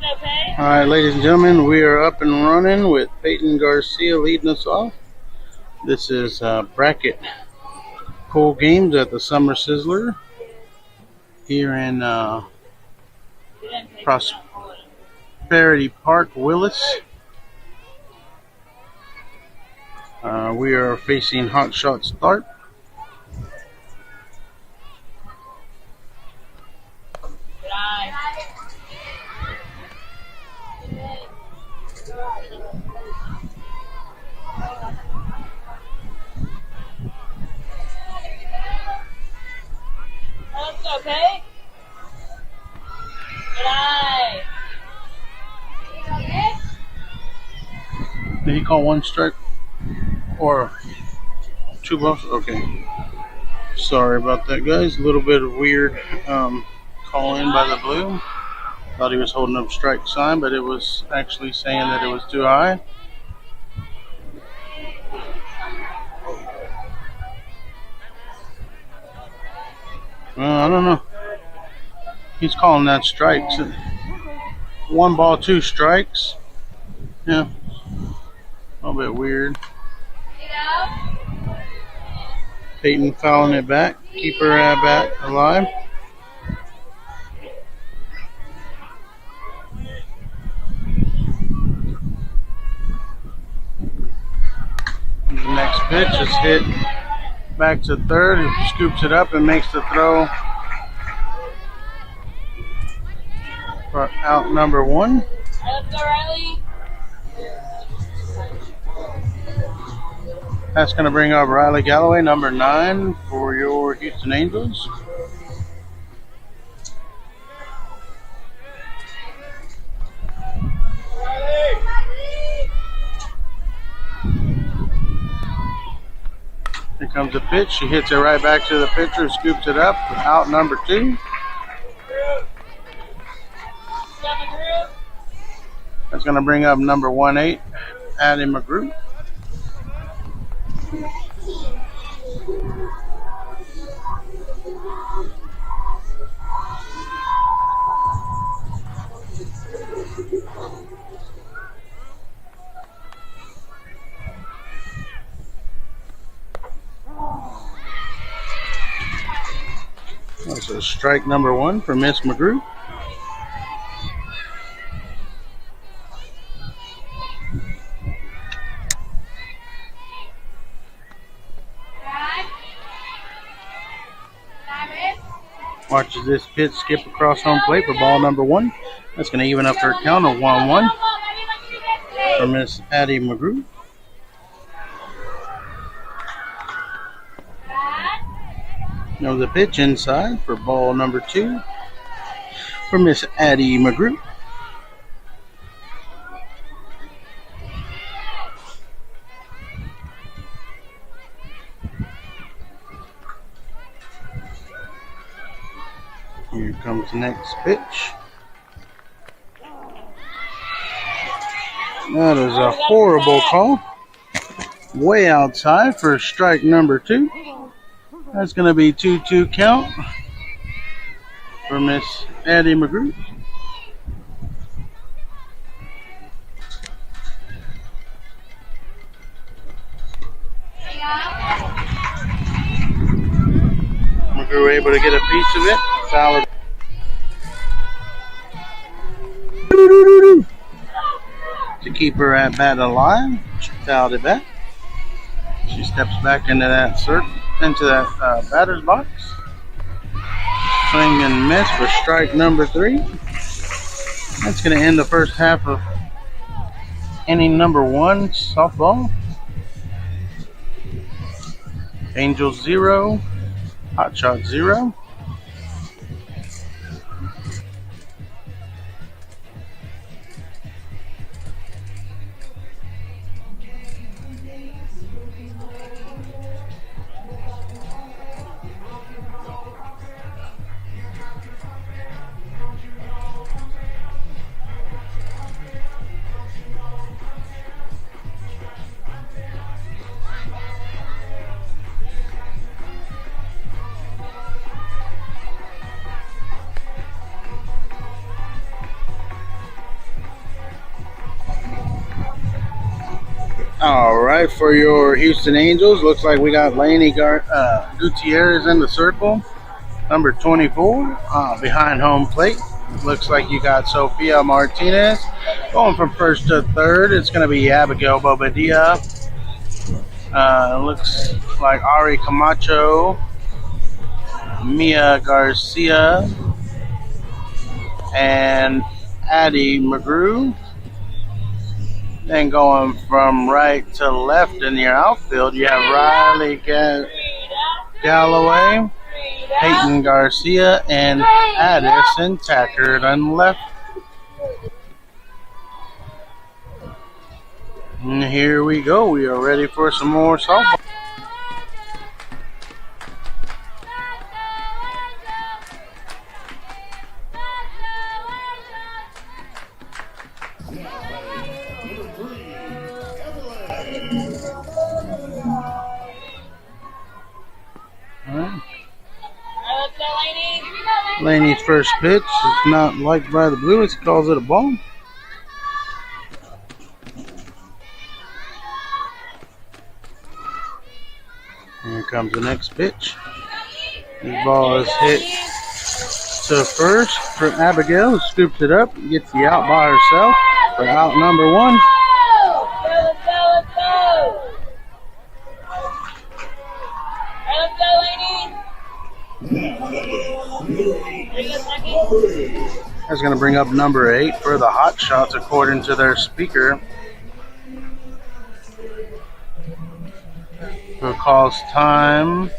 Alright, ladies and gentlemen, we are up and running with Peyton Garcia leading us off. This is bracket pool games at the Summer Sizzler here in Prosperity Park, Willis. We are facing Hotshots Tharp. Okay. Did he call one strike or two balls? Okay. Sorry about that, guys. A little bit of weird call in by the blue. Thought he was holding up strike sign, but it was actually saying that it was too high. I don't know. He's calling that strikes. 1 ball, 2 strikes. Yeah. A little bit weird. Peyton fouling it back. Keep her at bat alive. The next pitch is hit back to third. He scoops it up and makes the throw for out number 1. Let's go, Riley. That's going to bring up Riley Galloway, number 9, for your Houston Angels. Here comes the pitch. She hits it right back to the pitcher, scoops it up for out number 2. That's going to bring up number 1-8, Addie McGrew. That's a strike number 1 for Miss McGrew. Watches this pitch skip across home plate for ball number 1. That's going to even up her count of 1-1 for Miss Addie McGrew. Now the pitch inside for ball number 2 for Miss Addie McGrew. Here comes the next pitch. That is a horrible call. Way outside for strike number 2. That's going to be 2-2 count for Miss Addie McGrew. McGrew able to get a piece of it. Foul. To keep her at bat alive. She fouled it back. She steps back into that batter's box. Swing and miss for strike number 3. That's going to end the first half of inning number 1 softball. Angels 0, Hotshot 0. All right, for your Houston Angels, looks like we got Gutierrez in the circle, number 24, behind home plate. Looks like you got Sofia Martinez going from first to third. It's going to be Abigail Bobadilla. Looks like Ari Camacho, Mia Garcia, and Addie McGrew. Then going from right to left in your outfield, you have Riley Galloway, Peyton Garcia, and Addison Tackard on the left. And here we go. We are ready for some more softball. Laney's first pitch is not liked by the Blues. He calls it a ball. Here comes the next pitch. This ball is hit to first for Abigail, who scoops it up and gets the out by herself for out number one. That's going to bring up number 8 for the Hotshots, according to their speaker, who calls time.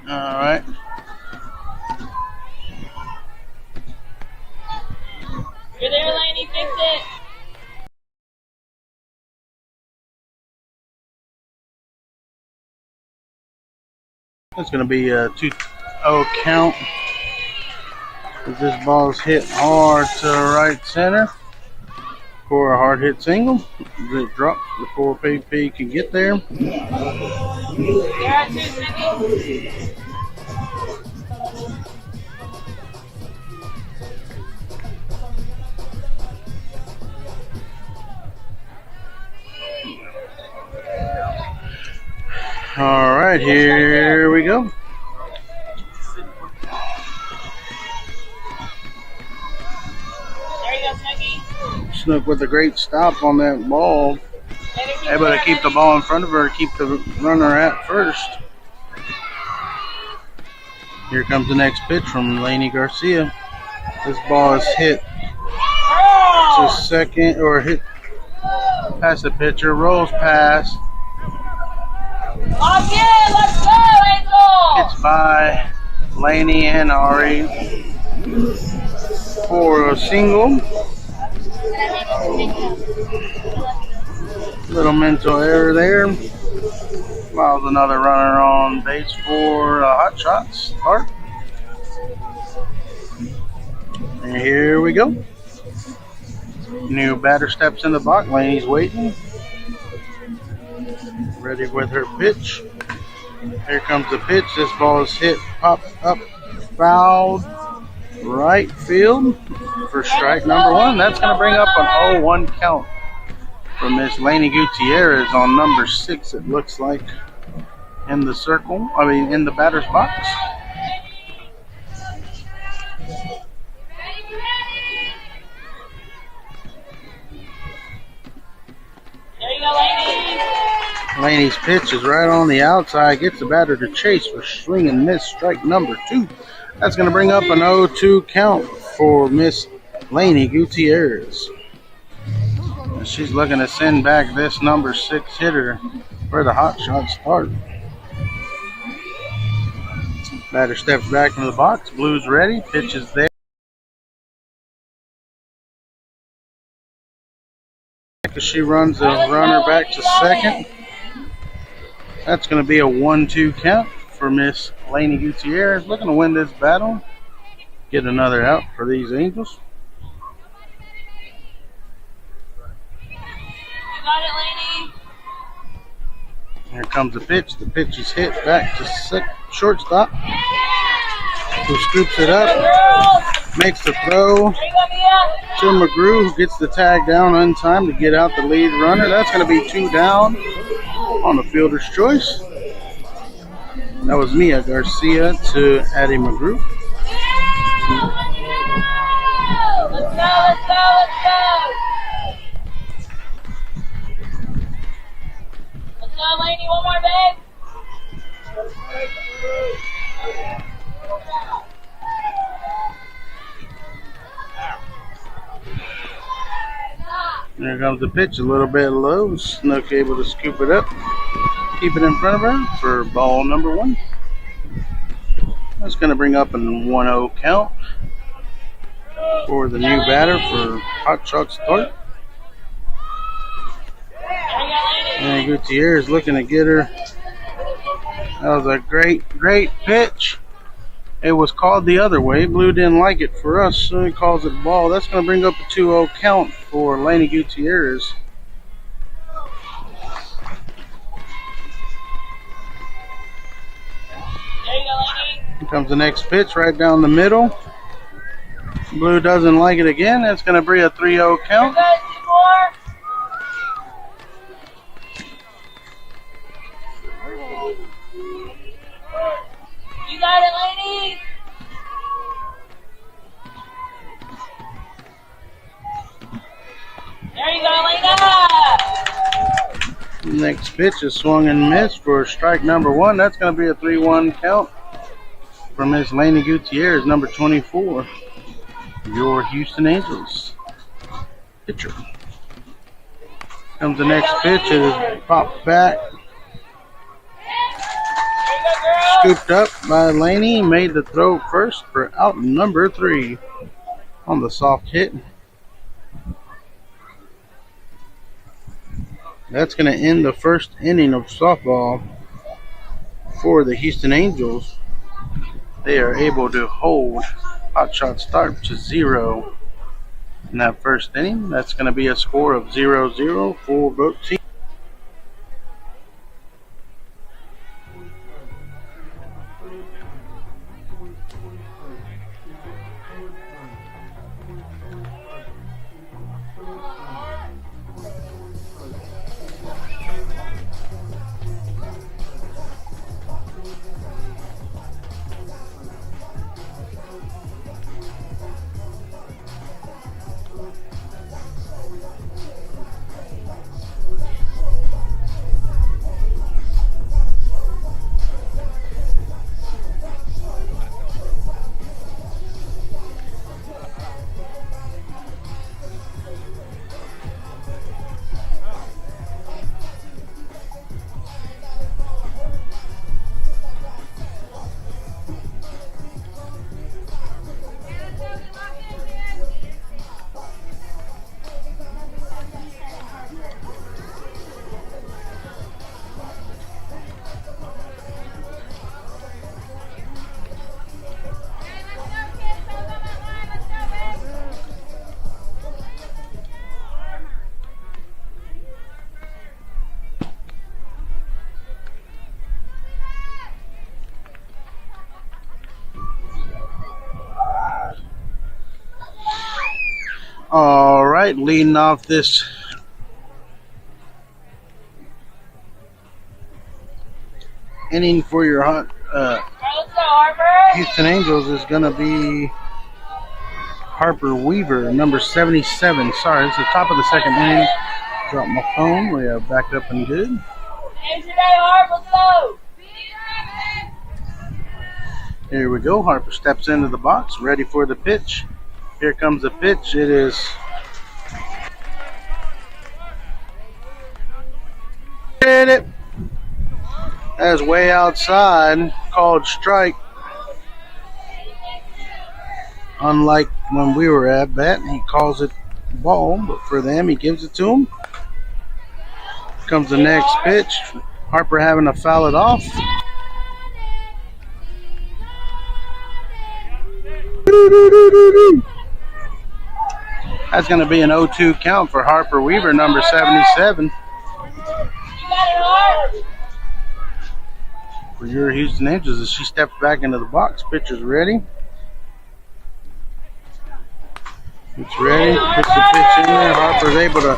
All right. You're there, Laney. Fix it. That's going to be a 2-0 count. This ball is hit hard to right center for a hard hit single. It drops before PP can get there. All right, here we go. Snook with a great stop on that ball. Able to keep the ball in front of her, keep the runner at first. Here comes the next pitch from Laney Garcia. This ball is hit to second, or hit past the pitcher, rolls past. Let's go, Angel! Hits by Laney and Ari for a single. Little mental error there. Allows another runner on base for Hotshots. Tharp. And here we go. New batter steps in the box. Laney's waiting. Ready with her pitch. Here comes the pitch. This ball is hit, popped up, fouled, right field for strike number 1. That's going to bring up an 0-1 count for Miss Laney Gutierrez on number 6, it looks like, in the circle. In the batter's box. There you go, Laney. Laney's pitch is right on the outside. Gets the batter to chase for swing and miss, strike number 2. That's going to bring up an 0-2 count for Miss Laney Gutierrez. And she's looking to send back this number 6 hitter for the Hotshots start. Batter steps back into the box. Blues ready. Pitch is there. as she runs the runner back to second. That's going to be a 1-2 count for Miss Lainey Gutierrez. Looking to win this battle. Get another out for these Angels. You got it, Lainey. Here comes the pitch. The pitch is hit back to shortstop. Who scoops it up, makes the throw to McGrew, who gets the tag down on time to get out the lead runner. That's going to be 2 down on the fielder's choice. That was Mia Garcia to Addie McGrew. Let's go, let's go, let's go. Let's go, Lainey, one more, babe. There comes the pitch, a little bit low. Snook able to scoop it up. Keep it in front of her for ball number 1. That's going to bring up a 1-0 count for the new batter for Hotshots Tharp. And Gutierrez looking to get her. That was a great pitch. It was called the other way. Blue didn't like it for us, so he calls it ball. That's going to bring up a 2-0 count for Lainey Gutierrez. Here comes the next pitch right down the middle. Blue doesn't like it again. That's going to bring a 3-0 count. You got it, Lainey. There you go, Lainey. Next pitch is swung and missed for strike number 1. That's going to be a 3-1 count for Miss Lainey Gutierrez, number 24. Your Houston Angels pitcher. Comes the next pitch. It is popped back. Scooped up by Lainey. Made the throw first for out number 3 on the soft hit. That's going to end the first inning of softball for the Houston Angels. They are able to hold Hotshots Tharp to 0 in that first inning. That's going to be a score of 0-0 for both teams. All right, leading off this inning for your Houston Angels is going to be Harper Weaver, number 77. Sorry, it's the top of the second inning. Dropped my phone. We are back up and good. Here we go. Harper steps into the box, ready for the pitch. Here comes the pitch. It is hit it. That's way outside, called strike. Unlike when we were at bat, he calls it ball, but for them, he gives it to him. Comes the next pitch. Harper having to foul it off. That's going to be an 0-2 count for Harper Weaver, number 77. For your Houston Angels as she steps back into the box. Pitcher's ready. It's ready. Puts the pitch in there. Harper's able to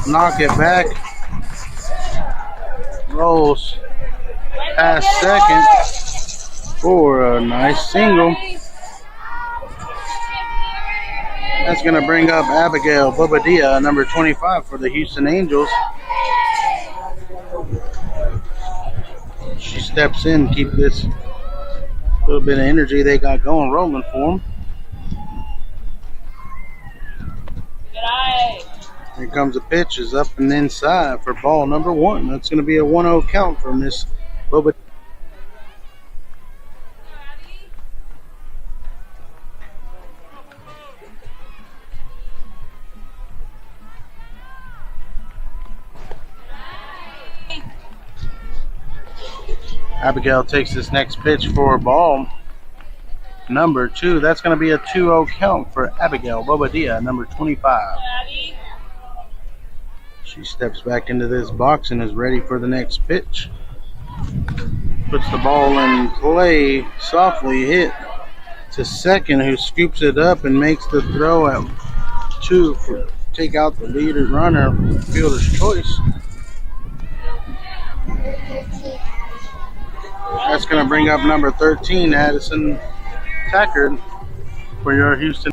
knock it back. Rolls past second for a nice single. That's going to bring up Abigail Bobadilla, number 25 for the Houston Angels. She steps in, keep this little bit of energy they got going rolling for them. Here comes a pitch, is up and inside for ball number 1. That's going to be a 1-0 count for Miss Bobadilla. Abigail takes this next pitch for ball number 2. That's going to be a 2-0 count for Abigail Bobadilla, number 25. She steps back into this box and is ready for the next pitch. Puts the ball in play, softly hit to second, who scoops it up and makes the throw at 2 for take out the leader runner, fielder's choice. That's going to bring up number 13, Addison Tackard, for your Houston.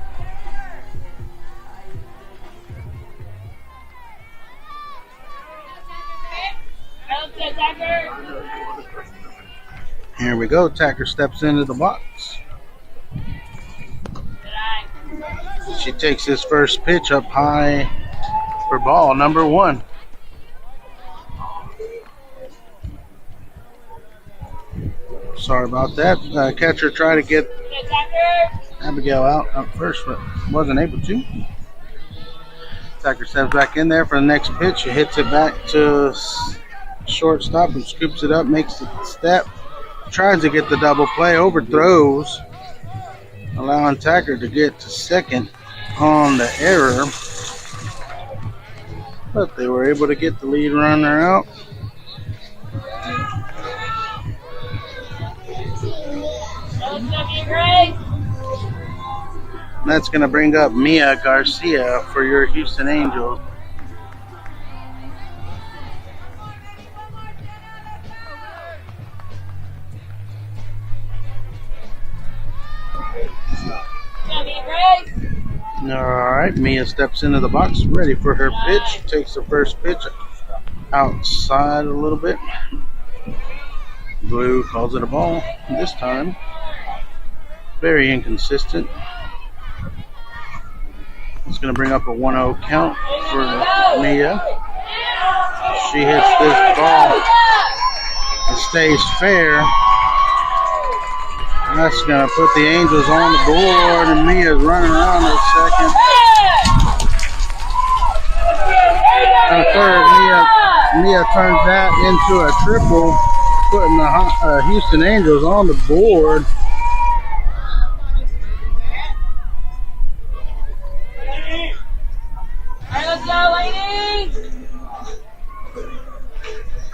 Here we go. Tacker steps into the box. She takes this first pitch up high for ball number 1. Sorry about that. Catcher tried to get Abigail out first, but wasn't able to. Tacker steps back in there for the next pitch. He hits it back to shortstop and scoops it up, makes the step. Tries to get the double play, overthrows, allowing Tacker to get to second on the error. But they were able to get the lead runner out. That's going to bring up Mia Garcia for your Houston Angels. Alright, Mia steps into the box, ready for her pitch. Takes the first pitch outside a little bit. Blue calls it a ball this time. Very inconsistent. It's going to bring up a 1-0 count for Mia. She hits this ball and stays fair. That's going to put the Angels on the board, and Mia's running around at second. And third, Mia turns that into a triple, putting the Houston Angels on the board.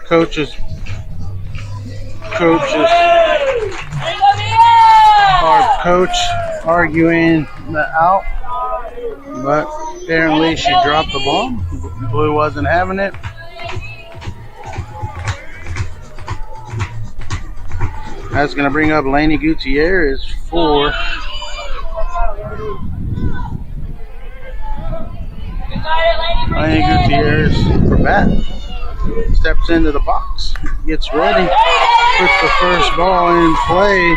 Coaches, Tharp coach arguing the out, but apparently she dropped the ball. Blue wasn't having it. That's going to bring up Lainey Gutierrez for Lainey Gutierrez for bat. Steps into the box, gets ready, puts the first ball in play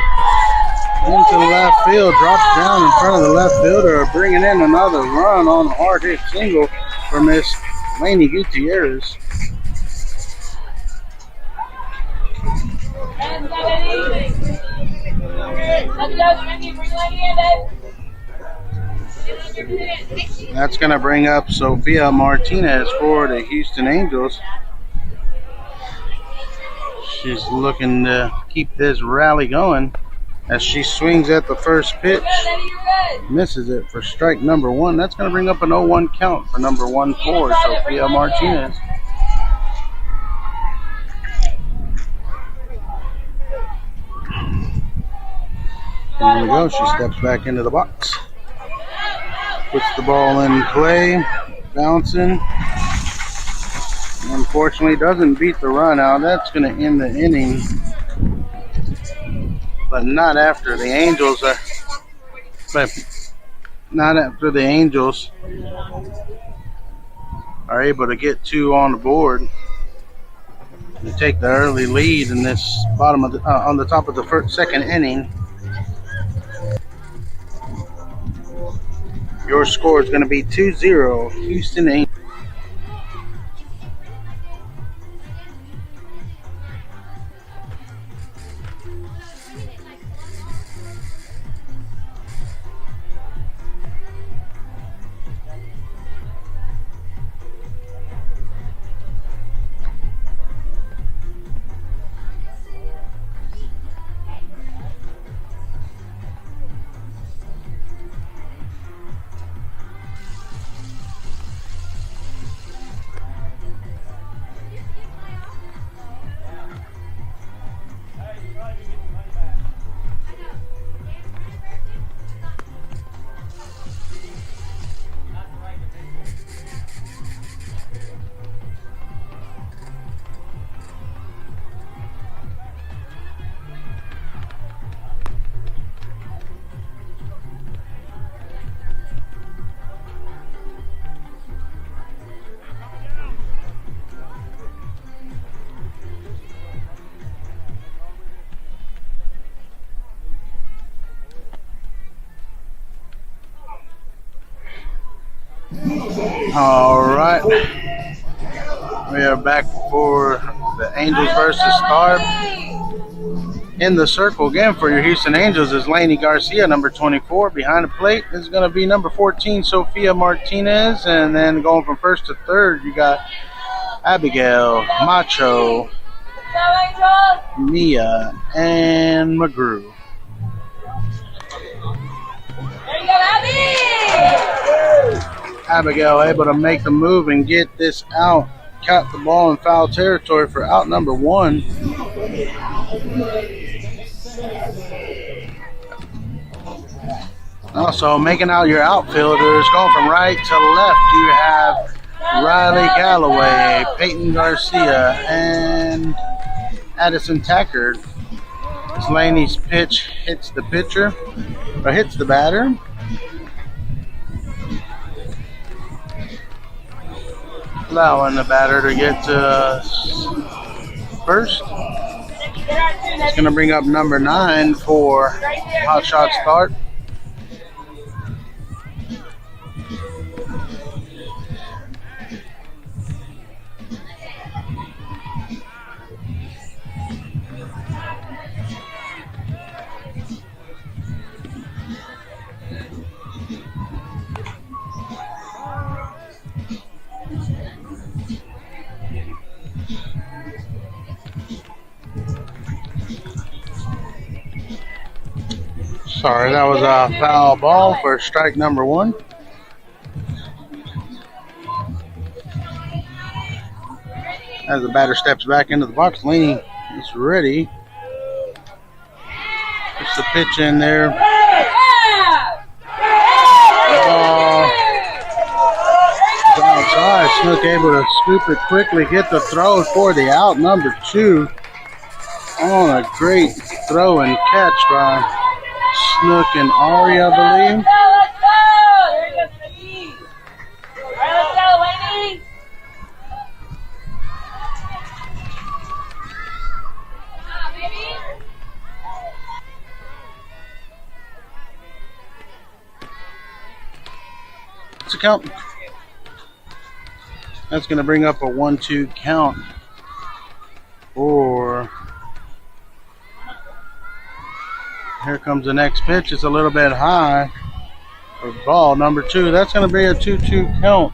into the left field, drops down in front of the left fielder, bringing in another run on a hard hit single for Miss Lainey Gutierrez. That's going to bring up Sophia Martinez for the Houston Angels. She's looking to keep this rally going as she swings at the first pitch. Misses it for strike number one. That's going to bring up an 0-1 count for number 1 for Sophia Martinez. Here we go. She steps back into the box. Puts the ball in play. Bouncing. Unfortunately, doesn't beat the run out. That's going to end the inning. But not after the Angels are. But not after the Angels are able to get 2 on the board and take the early lead in this bottom of the, on the top of the second inning. Your score is going to be 2-0 Houston Angels. All right, we are back for the Angels versus Tharp. In the circle again for your Houston Angels is Lainey Garcia, number 24. Behind the plate is going to be number 14, Sophia Martinez. And then going from first to third, you got Abigail, Macho, Mia, and McGrew. There you go, Abby! Abigail able to make the move and get this out. Caught the ball in foul territory for out number 1. Also making out your outfielders, going from right to left, you have Riley Galloway, Peyton Garcia, and Addison Tackard. As Laney's pitch hits the pitcher, or hits the batter. Allowing the batter to get to first. It's going to bring up number 9 for Hotshots Tharp. Sorry, that was a foul ball for strike number 1. As the batter steps back into the box, Laney is ready. Puts the pitch in there. Outside. Snook able to scoop it quickly, get the throw for the out, number 2. On a great throw and catch by Snook and Ari, I believe. Let's go! There you go, Snooki. All right, let's go, Lainey. Baby. It's a count. That's going to bring up a 1-2 count for. Here comes the next pitch. It's a little bit high for ball number 2. That's going to be a 2-2 count. All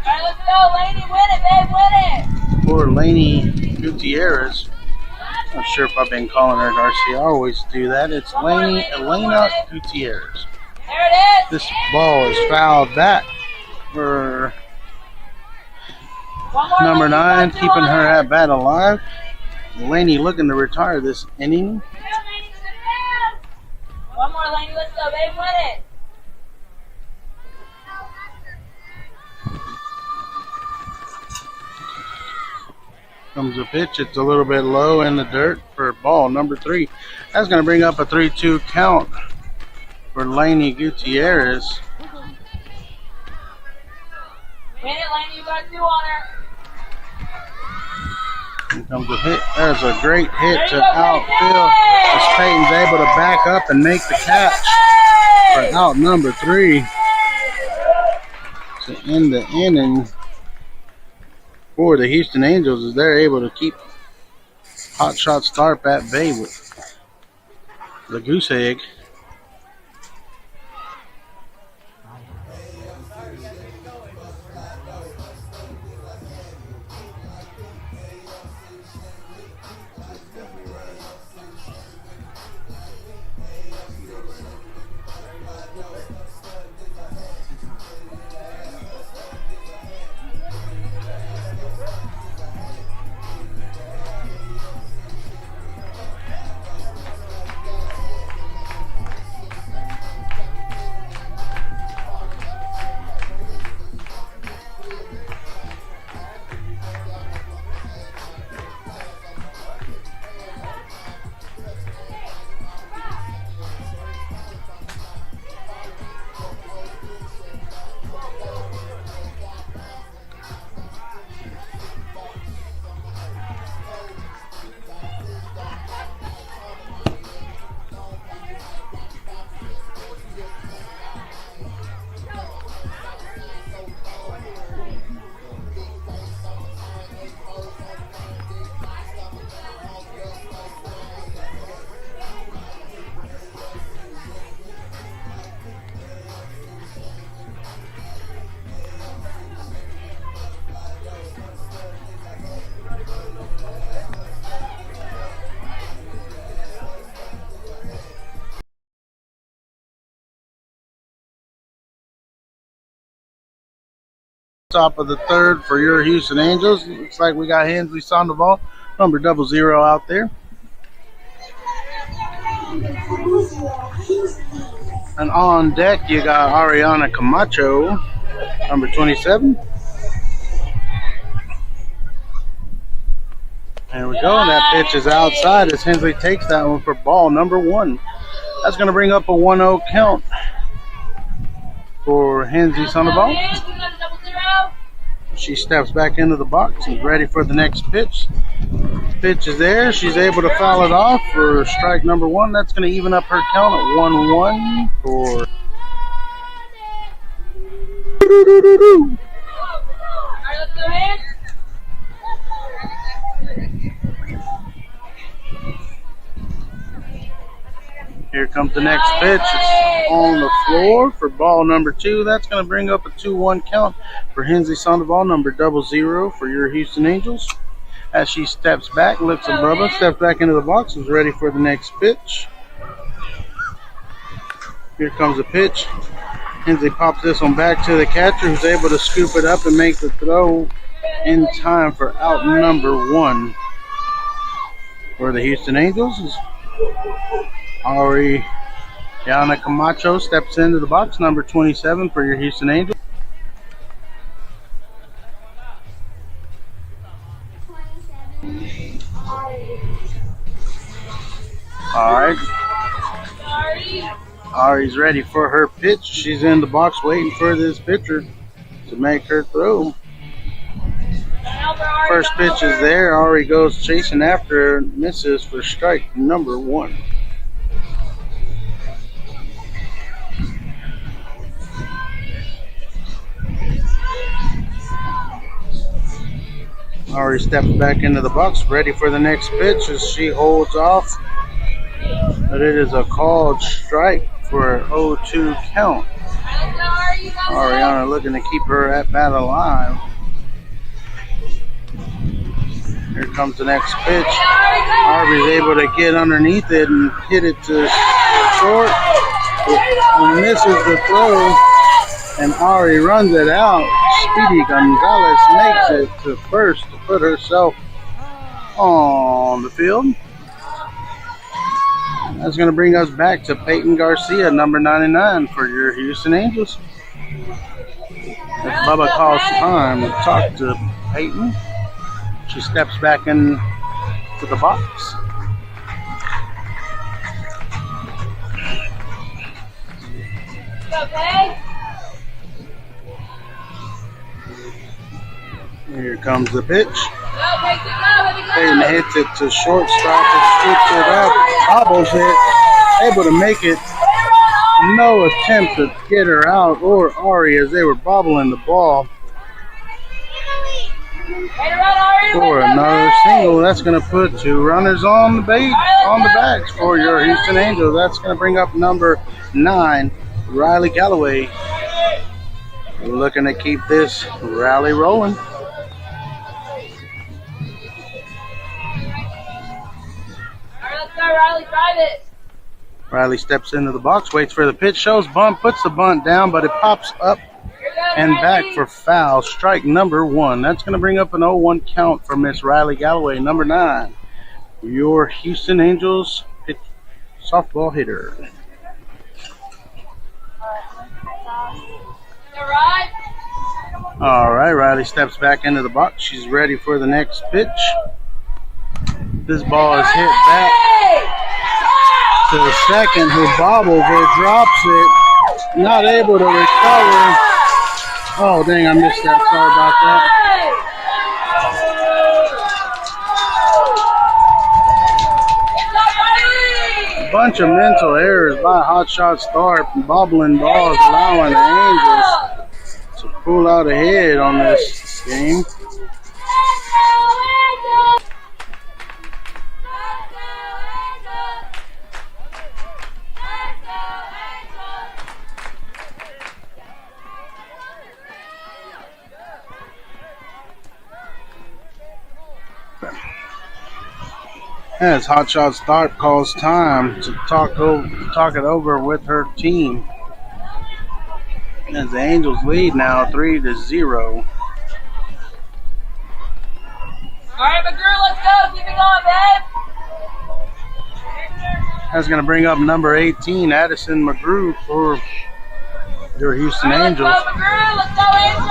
right, let's go, Lainey. Win it, babe. Win it. For Lainey Gutierrez. Not sure if I've been calling her Garcia. I always do that. It's Elena Gutierrez. There it is. This ball is fouled back for number 9, keeping her at bat alive. Laney looking to retire this inning. One more, Laney. Let's go, babe. Win it. Comes a pitch. It's a little bit low in the dirt for ball number 3. That's going to bring up a 3-2 count for Laney Gutierrez. Win it, Laney. You got 2 on her. Here comes a hit. There's a great hit to outfield. As Peyton's able to back up and make the catch for out number 3 to end the inning for the Houston Angels, as they're able to keep Hotshots Tharp at bay with the goose egg. Top of the 3rd for your Houston Angels. Looks like we got Hensley Sandoval, number 00 out there. And on deck, you got Ariana Camacho, number 27. There we go. That pitch is outside as Hensley takes that one for ball number 1. That's going to bring up a 1-0 count for Hensley Sandoval. She steps back into the box and is ready for the next pitch. Pitch is there. She's able to foul it off for strike number 1. That's going to even up her count at 1-1 for. Here comes the next pitch. It's on the floor for ball number 2. That's going to bring up a 2-1 count for Hensley Sandoval, number 00 for your Houston Angels. As she steps back, lifts above us, steps back into the box, is ready for the next pitch. Here comes the pitch. Hensley pops this one back to the catcher, who's able to scoop it up and make the throw in time for out number 1 for the Houston Angels. Ariana Camacho steps into the box, number 27 for your Houston Angels. All right. Ari's ready for her pitch. She's in the box waiting for this pitcher to make her throw. First pitch is there. Ari goes chasing after her, misses for strike number 1. Ari steps back into the box, ready for the next pitch as she holds off. But it is a called strike for an 0-2 count. Ariana looking to keep her at bat alive. Here comes the next pitch. Harvey's able to get underneath it and hit it to short. It misses the throw, and Ari runs it out. Speedy Gonzalez makes it to first to put herself on the field. That's going to bring us back to Peyton Garcia, number 99 for your Houston Angels. As Bubba calls time to talk to Peyton, she steps back into the box. Okay. Here comes the pitch. Okay, go. Peyton hits it to shortstop and scoops it up, bobbles it, able to make it. No attempt to get her out or Ari as they were bobbling the ball for another single. That's going to put 2 runners on the backs for your Houston Angels. That's going to bring up number 9, Riley Galloway. Looking to keep this rally rolling. Let's go, Riley, drive it. Riley steps into the box, waits for the pitch, shows bunt, puts the bunt down, but it pops up and back for foul. Strike number 1. That's going to bring up an 0-1 count for Miss Riley Galloway, number 9. Your Houston Angels softball hitter. All right, Riley steps back into the box. She's ready for the next pitch. This ball is hit back to the second, who bobbles it, drops it, not able to recover. Oh, dang, I missed that. Sorry about that. A bunch of mental errors by Hotshots Tharp, bobbling balls, allowing the Angels to pull out ahead on this game. As Hotshots Tharp calls time to talk it over with her team. As the Angels lead now 3-0. All right, McGrew, let's go. Keep it going, babe. That's going to bring up number 18, Addison McGrew, for your Houston Angels. Let's go, McGrew. Let's go, Angels.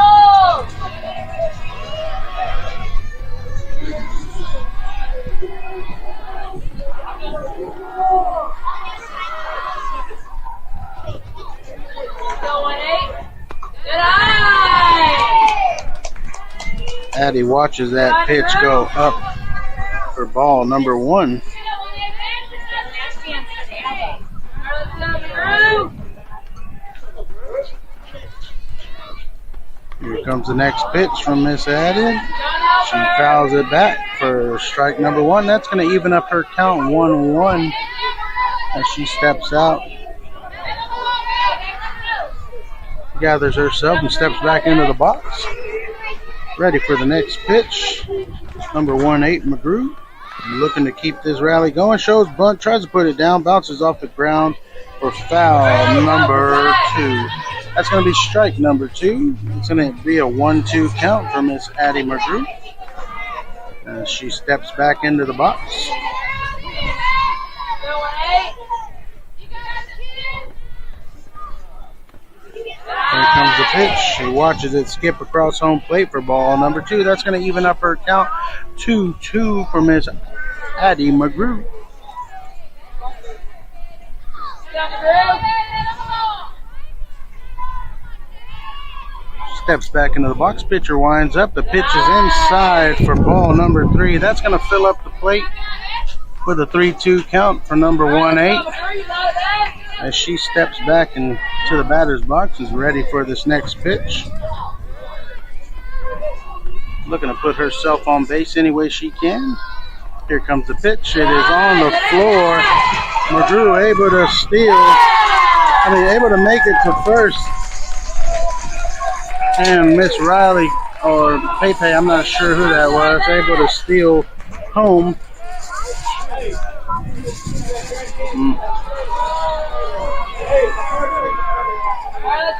Addie watches that pitch go up for ball number 1. Here comes the next pitch from Miss Addie. She fouls it back for strike number 1. That's going to even up her count 1-1 as she steps out. Gathers herself and steps back into the box. Ready for the next pitch. Number 18, McGrew. Looking to keep this rally going. Shows bunt, tries to put it down, bounces off the ground for foul number 2. That's going to be strike number 2. It's going to be a 1-2 count for Miss Addie McGrew. As she steps back into the box. Here comes the pitch. She watches it skip across home plate for ball number 2. That's going to even up her count 2-2 for Miss Addie McGrew. Steps back into the box. Pitcher winds up. The pitch is inside for ball number 3. That's going to fill up the plate with a 3-2 count for number 18. As she steps back into the batter's box, is ready for this next pitch. Looking to put herself on base any way she can. Here comes the pitch. It is on the floor. McGrew able to able to make it to first. And Miss Riley, or Pepe, I'm not sure who that was, able to steal home. Let's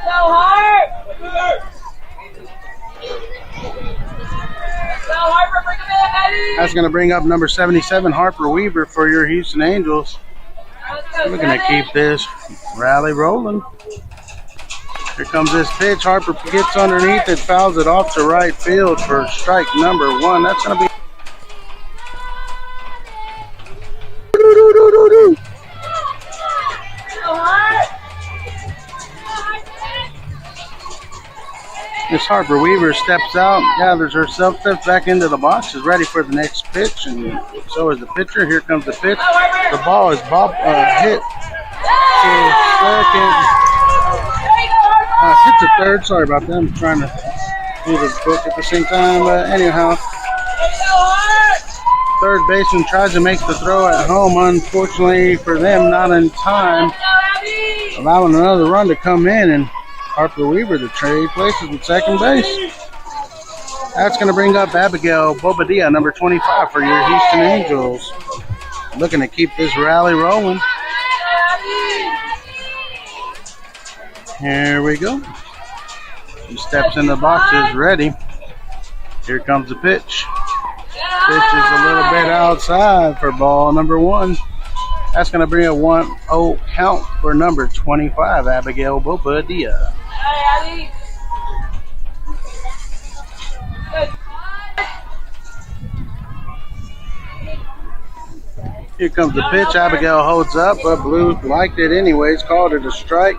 go, Harp! Let's go, Harper, bring him in, baby! That's going to bring up number 77, Harper Weaver, for your Houston Angels. We're going to keep this rally rolling. Here comes this pitch. Harper gets underneath it, fouls it off to right field for strike number 1. That's going to be. Miss Harper Weaver steps out, gathers herself, steps back into the box, is ready for the next pitch, and so is the pitcher. Here comes the pitch. The ball is hit to second. Hit to third. Sorry about that. I'm trying to do the book at the same time. But anyhow, third baseman tries to make the throw at home. Unfortunately for them, not in time, allowing another run to come in, and Harper Weaver to trade places with second base. That's going to bring up Abigail Bobadilla, number 25, for your Houston Angels. Looking to keep this rally rolling. Here we go. He steps in the box, is ready. Here comes the pitch. Pitch is a little bit outside for ball number 1. That's going to bring a 1-0 count for number 25, Abigail Bobadilla. Here comes the pitch. Abigail holds up, but Blue liked it anyways, called it a strike.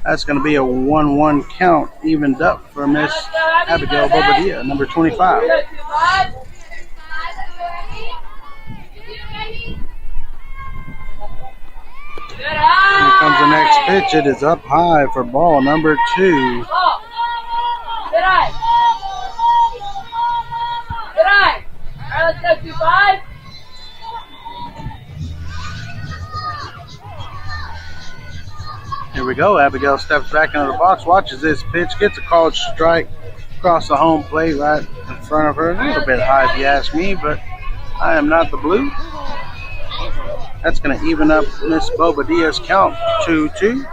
That's going to be a 1-1 count, evened up for Miss Abigail Bobadilla, number 25. Here comes the next pitch. It is up high for ball number 2. Good eye. All right, let's go 2-5. Here we go. Abigail steps back into the box, watches this pitch, gets a called strike across the home plate right in front of her. A little bit high if you ask me, but I am not the Blue. That's going to even up Miss Bobadilla's count 2-2.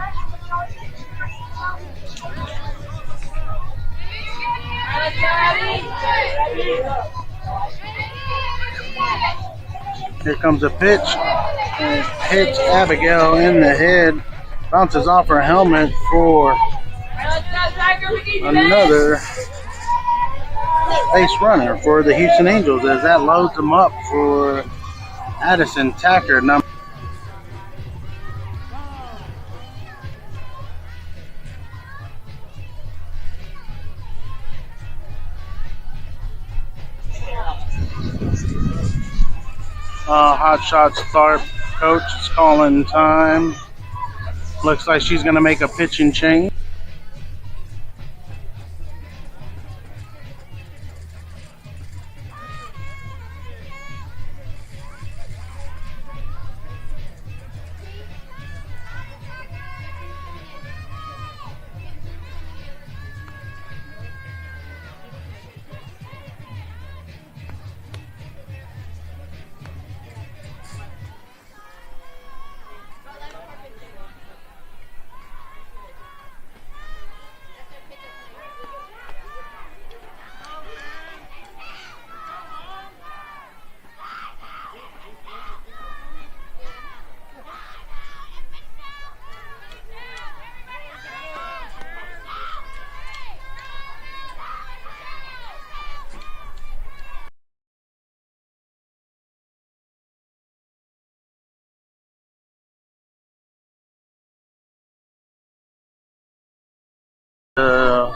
Here comes a pitch. Hits Abigail in the head. Bounces off her helmet for another base runner for the Houston Angels, as that loads them up for Addison Tacker, number. Hotshots Tharp coach is calling time. Looks like she's going to make a pitching change.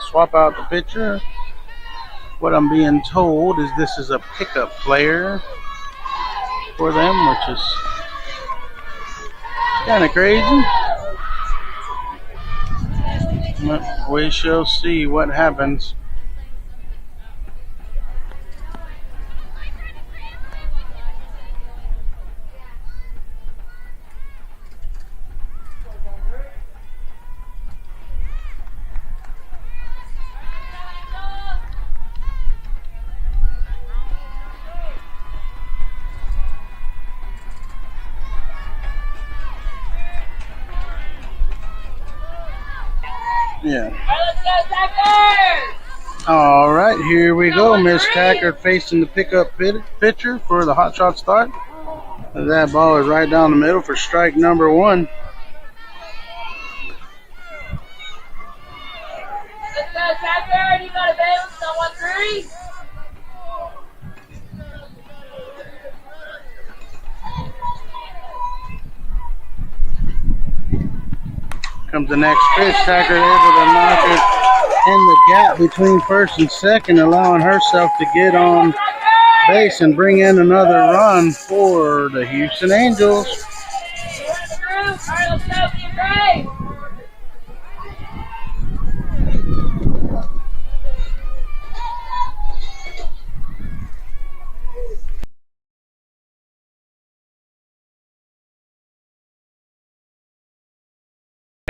Swap out the pitcher. What I'm being told is this is a pickup player for them, which is kind of crazy. But we shall see what happens. Yeah. All right, let's go, Tucker. All right, here we go. Miss Tackard facing the pickup pitcher for the Hotshots start. That ball is right down the middle for strike number 1. Let's go, Tucker. You got a balance on 1-3. Comes the next pitch. Tackard able to knock it in the gap between first and second, allowing herself to get on base and bring in another run for the Houston Angels. All right, let's go, be great.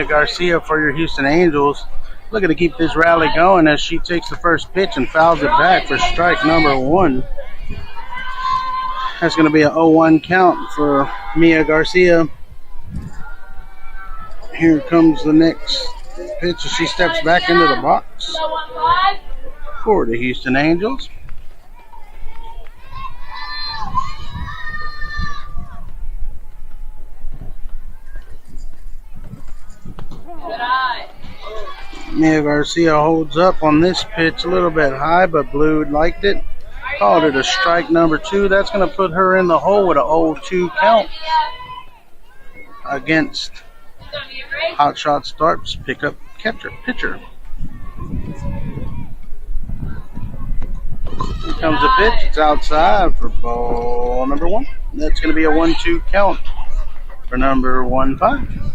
Garcia for your Houston Angels, looking to keep this rally going as she takes the first pitch and fouls it back for strike number 1. That's going to be an 0-1 count for Mia Garcia. Here comes the next pitch as she steps back into the box for the Houston Angels. Mia Garcia holds up on this pitch a little bit high, but Blue liked it. Called it a strike number 2. That's going to put her in the hole with an 0-2 count against Hotshots Tharp's pickup pitcher. Here comes the pitch. It's outside for ball number 1. That's going to be a 1-2 count for number 1-5,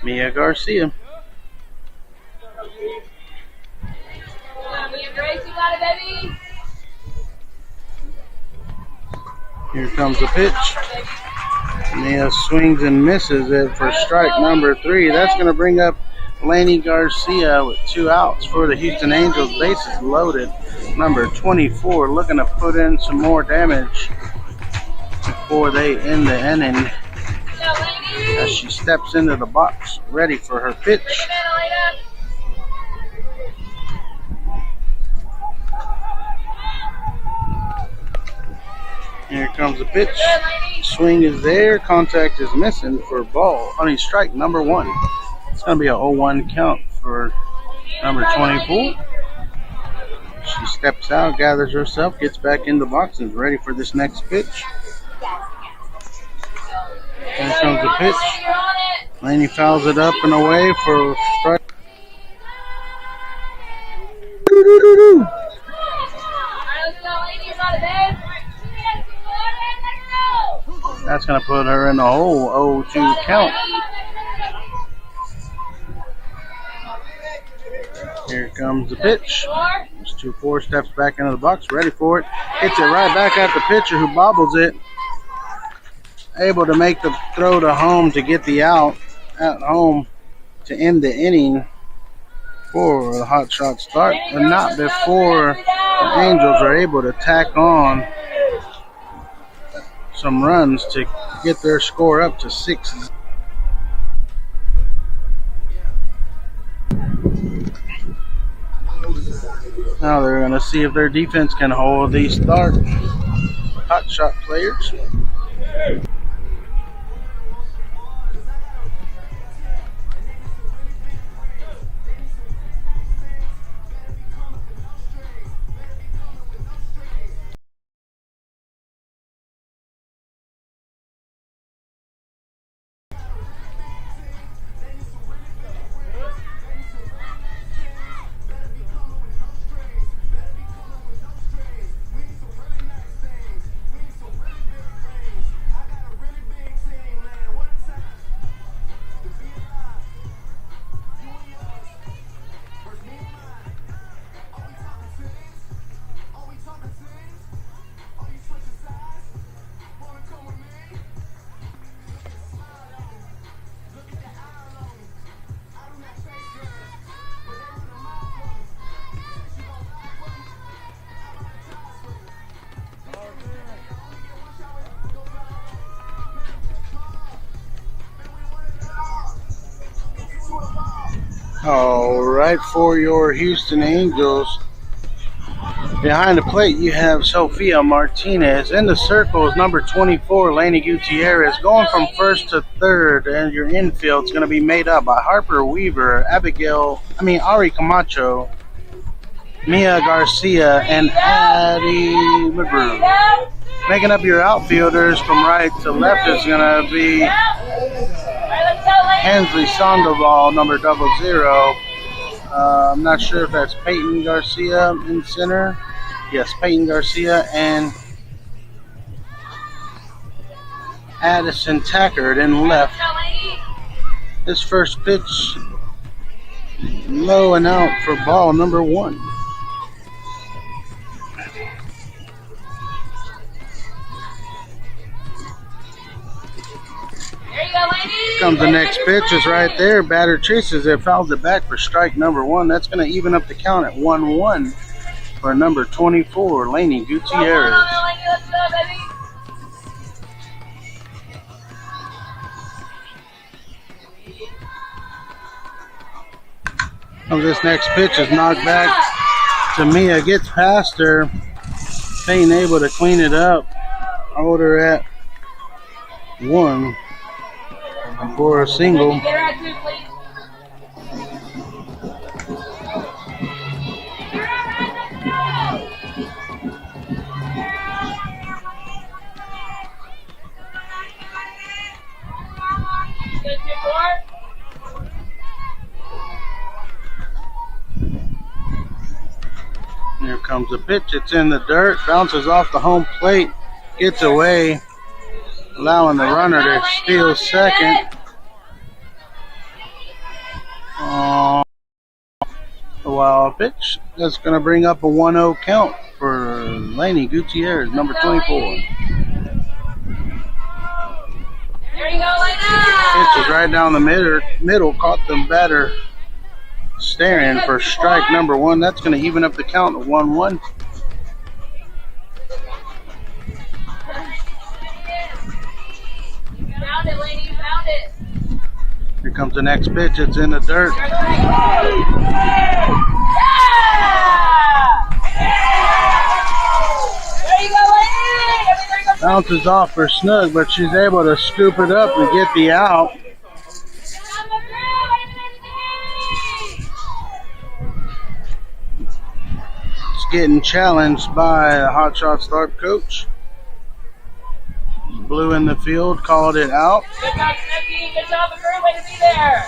Mia Garcia. Here comes the pitch. Mia swings and misses it for strike number 3. That's going to bring up Lainey Garcia with 2 outs for the Houston Angels. Bases loaded. Number 24 looking to put in some more damage before they end the inning as she steps into the box ready for her pitch. Here comes the pitch. Swing is there. Contact is missing for strike number 1. It's going to be a 0-1 count for number 24. She steps out, gathers herself, gets back in the box, and is ready for this next pitch. Here comes the pitch. Laney fouls it up and away for strike. That's going to put her in the hole, 0-2 count. Here comes the pitch. This 2-4 steps back into the box, ready for it. Hits it right back at the pitcher who bobbles it. Able to make the throw to home to get the out at home to end the inning for the Hotshots start, but not before the Angels are able to tack on some runs to get their score up to 6. Now they're going to see if their defense can hold these Hotshot players. All right, for your Houston Angels, behind the plate you have Sofia Martinez. In the circle is number 24, Laney Gutierrez. Going from first to third, and your infield is going to be made up by Harper Weaver, Ari Camacho, Mia Garcia, and Addie McGrew. Making up your outfielders from right to left is going to be Hensley Sandoval, number 00. I'm not sure if that's Peyton Garcia in center. Yes, Peyton Garcia and Addison Tackard in left. His first pitch, low and out for ball number 1. Comes the next pitch, is right there. Batter chases it, fouls it back for strike number 1. That's going to even up the count at 1-1 for number 24, Laney Gutierrez. This next pitch is knocked back to Mia, gets past her. Ain't able to clean it up. Hold her at 1 for a single. Here comes the pitch. It's in the dirt. Bounces off the home plate. Gets away, allowing the runner to steal second. A wild pitch. That's going to bring up a 1-0 count for Laney Gutierrez, number 24. There you go, Pitch is right down the middle. Caught the batter staring for strike number 1. That's going to even up the count at 1-1. Found it, lady. You found it. Here comes the next pitch. It's in the dirt. There you go, lady. Bounces off for snug, but she's able to scoop it up and get the out. It's getting challenged by the Hotshots Tharp coach. Blue in the field, called it out. Good job, Snooki. Good job, McGrew. Way to be there.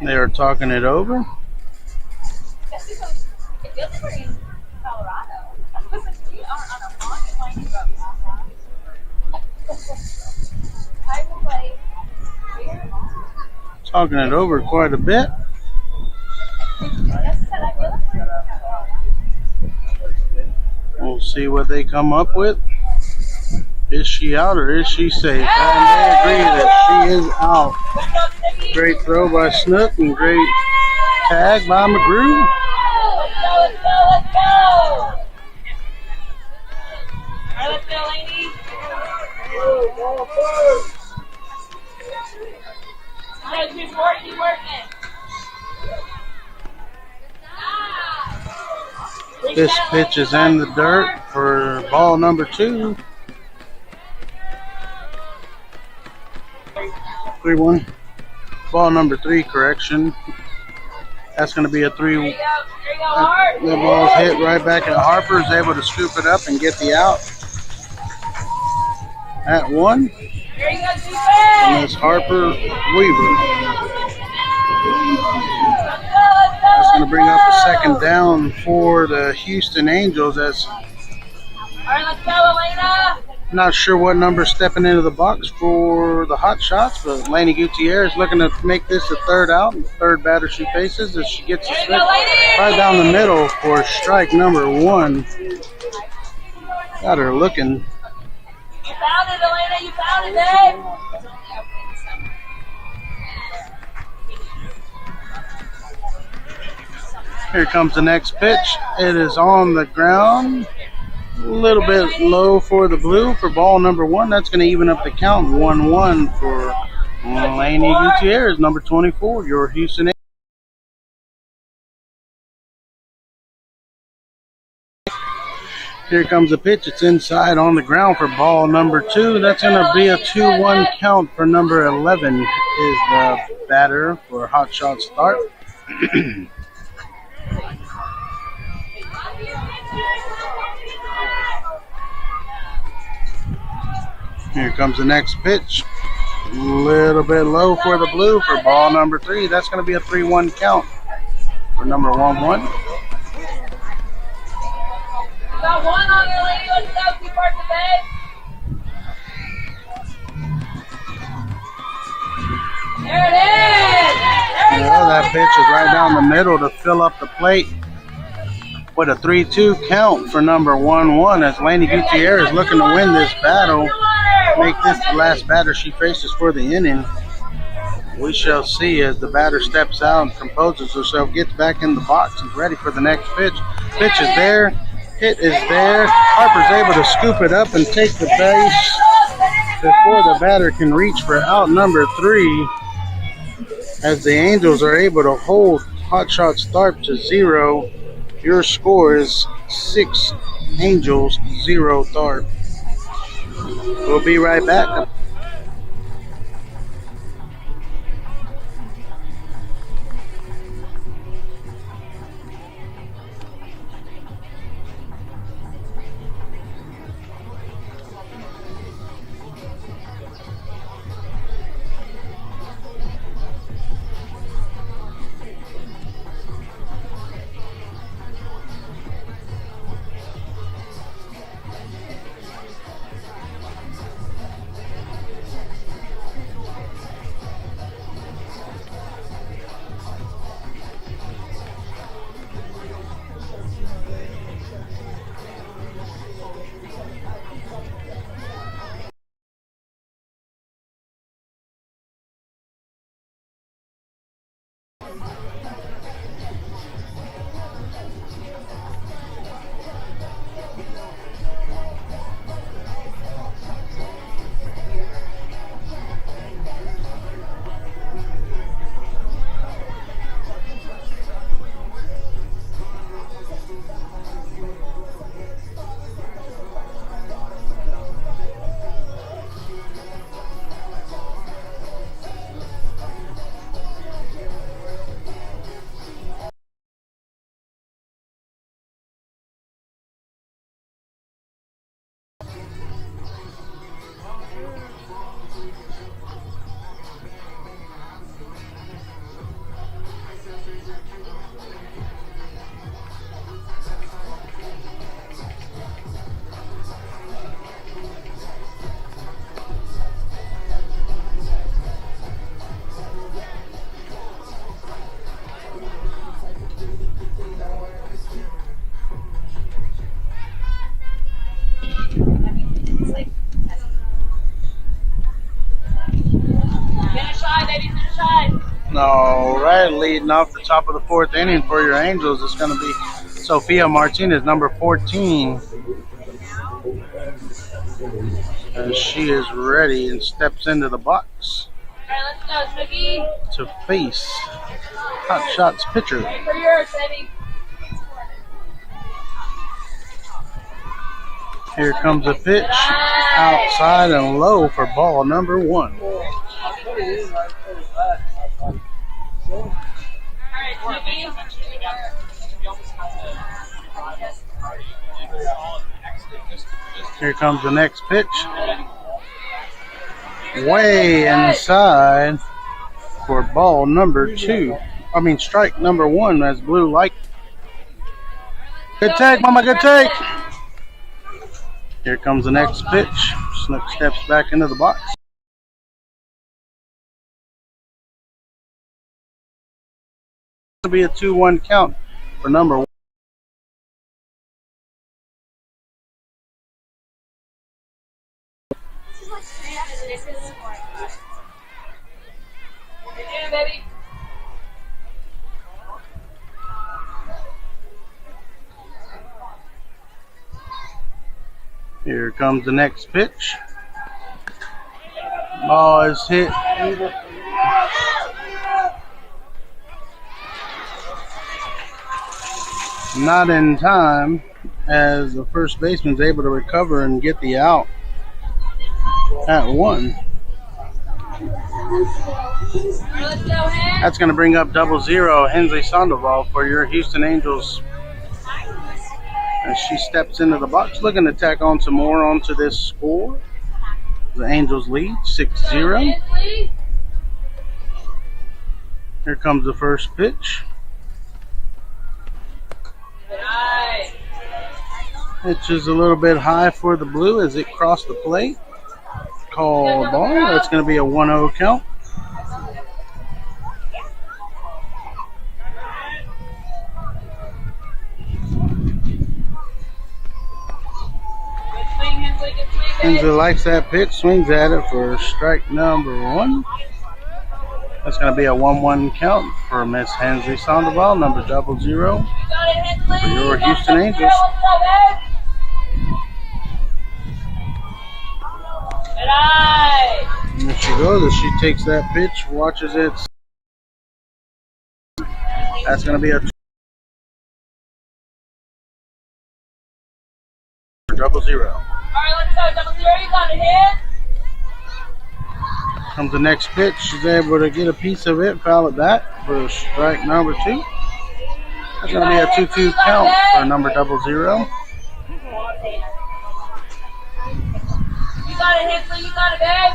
They are talking it over. Talking it over quite a bit. We'll see what they come up with. Is she out or is she safe? And they agree that she is out. Great throw by Snook and great tag by McGrew. Let's go, let's go, let's go. All right, let's go, ladies. Keep working, keep working. This pitch is in the dirt for ball number 2. 3-1. Ball number 3, correction. That's going to be a 3. There you go, Hart. The ball's hit right back at Harper. Is able to scoop it up and get the out. At 1. There you go, defense. And it's Harper Weaver. That's going to bring up a second down for the Houston Angels. That's All right, let's go, Elena. not sure what number stepping into the box for the Hotshots, but Laney Gutierrez looking to make this a third out. Third batter she faces as she gets a switch right down the middle for strike number 1. Got her looking. You found it, Elena. You found it, babe. Here comes the next pitch. It is on the ground. A little bit low for the blue for ball number 1. That's going to even up the count. 1-1 for Laney Gutierrez, number 24, your Houston. Here comes a pitch. It's inside on the ground for ball number 2. That's going to be a 2-1 count for number 11 is the batter for Hotshots Tharp. Here comes the next pitch. A little bit low for the blue for ball number 3. That's going to be a 3-1 count for number 1-1. Got one on there, lady. Let's go. Keep part the bed. There it is. There you go. That pitch is right down the middle to fill up the plate with a 3-2 count for number 1-1 as Laney Gutierrez is looking to win this battle. Make this the last batter she faces for the inning. We shall see as the batter steps out and composes herself, gets back in the box, and ready for the next pitch. Pitch is there. Hit is there. Harper's able to scoop it up and take the base before the batter can reach for out number 3. As the Angels are able to hold Hotshots Tharp to 0. Your score is 6 Angels, 0 Tharp. We'll be right back. All right, leading off the top of the 4th inning for your Angels is going to be Sophia Martinez, number 14. And she is ready and steps into the box to face Hotshots pitcher. Here comes a pitch outside and low for ball number 1. Here comes the next pitch. Way inside for ball number 2. Strike number 1 as blue light. Good take, mama, good take. Here comes the next pitch. Snook steps back into the box. This will be a 2-1 count for number 1. Here comes the next pitch. Ball is hit. Not in time, as the first baseman is able to recover and get the out at 1. That's going to bring up 0-0 Hensley Sandoval for your Houston Angels. As she steps into the box, looking to tack on some more onto this score. The Angels lead 6-0. Here comes the first pitch. Pitch is a little bit high for the blue as it crossed the plate. Called ball. That's going to be a 1-0 count. Hensley likes that pitch, swings at it for strike number 1. That's going to be a 1-1 count for Miss Hensley Sandoval, number 00 for your Houston Angels. And there she goes as she takes that pitch, watches it. That's going to be a 0-0. Comes the next pitch. She's able to get a piece of it, foul it back for strike number 2. That's going to be a 2-2 count for number 00. You got it, Hensley. You got it, babe.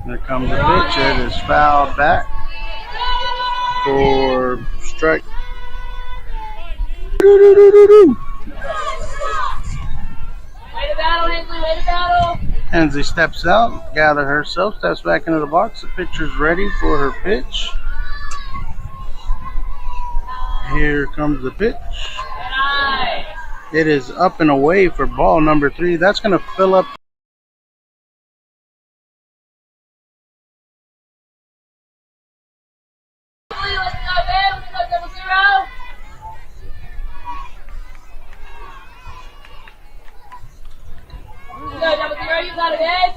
There comes the pitch. It is fouled back for strike. Way to battle, Hensley. Way to battle. Hensley steps out, gathers herself, steps back into the box. The pitcher's ready for her pitch. Here comes the pitch. It is up and away for ball number 3. That's going to fill up. You got it, babe.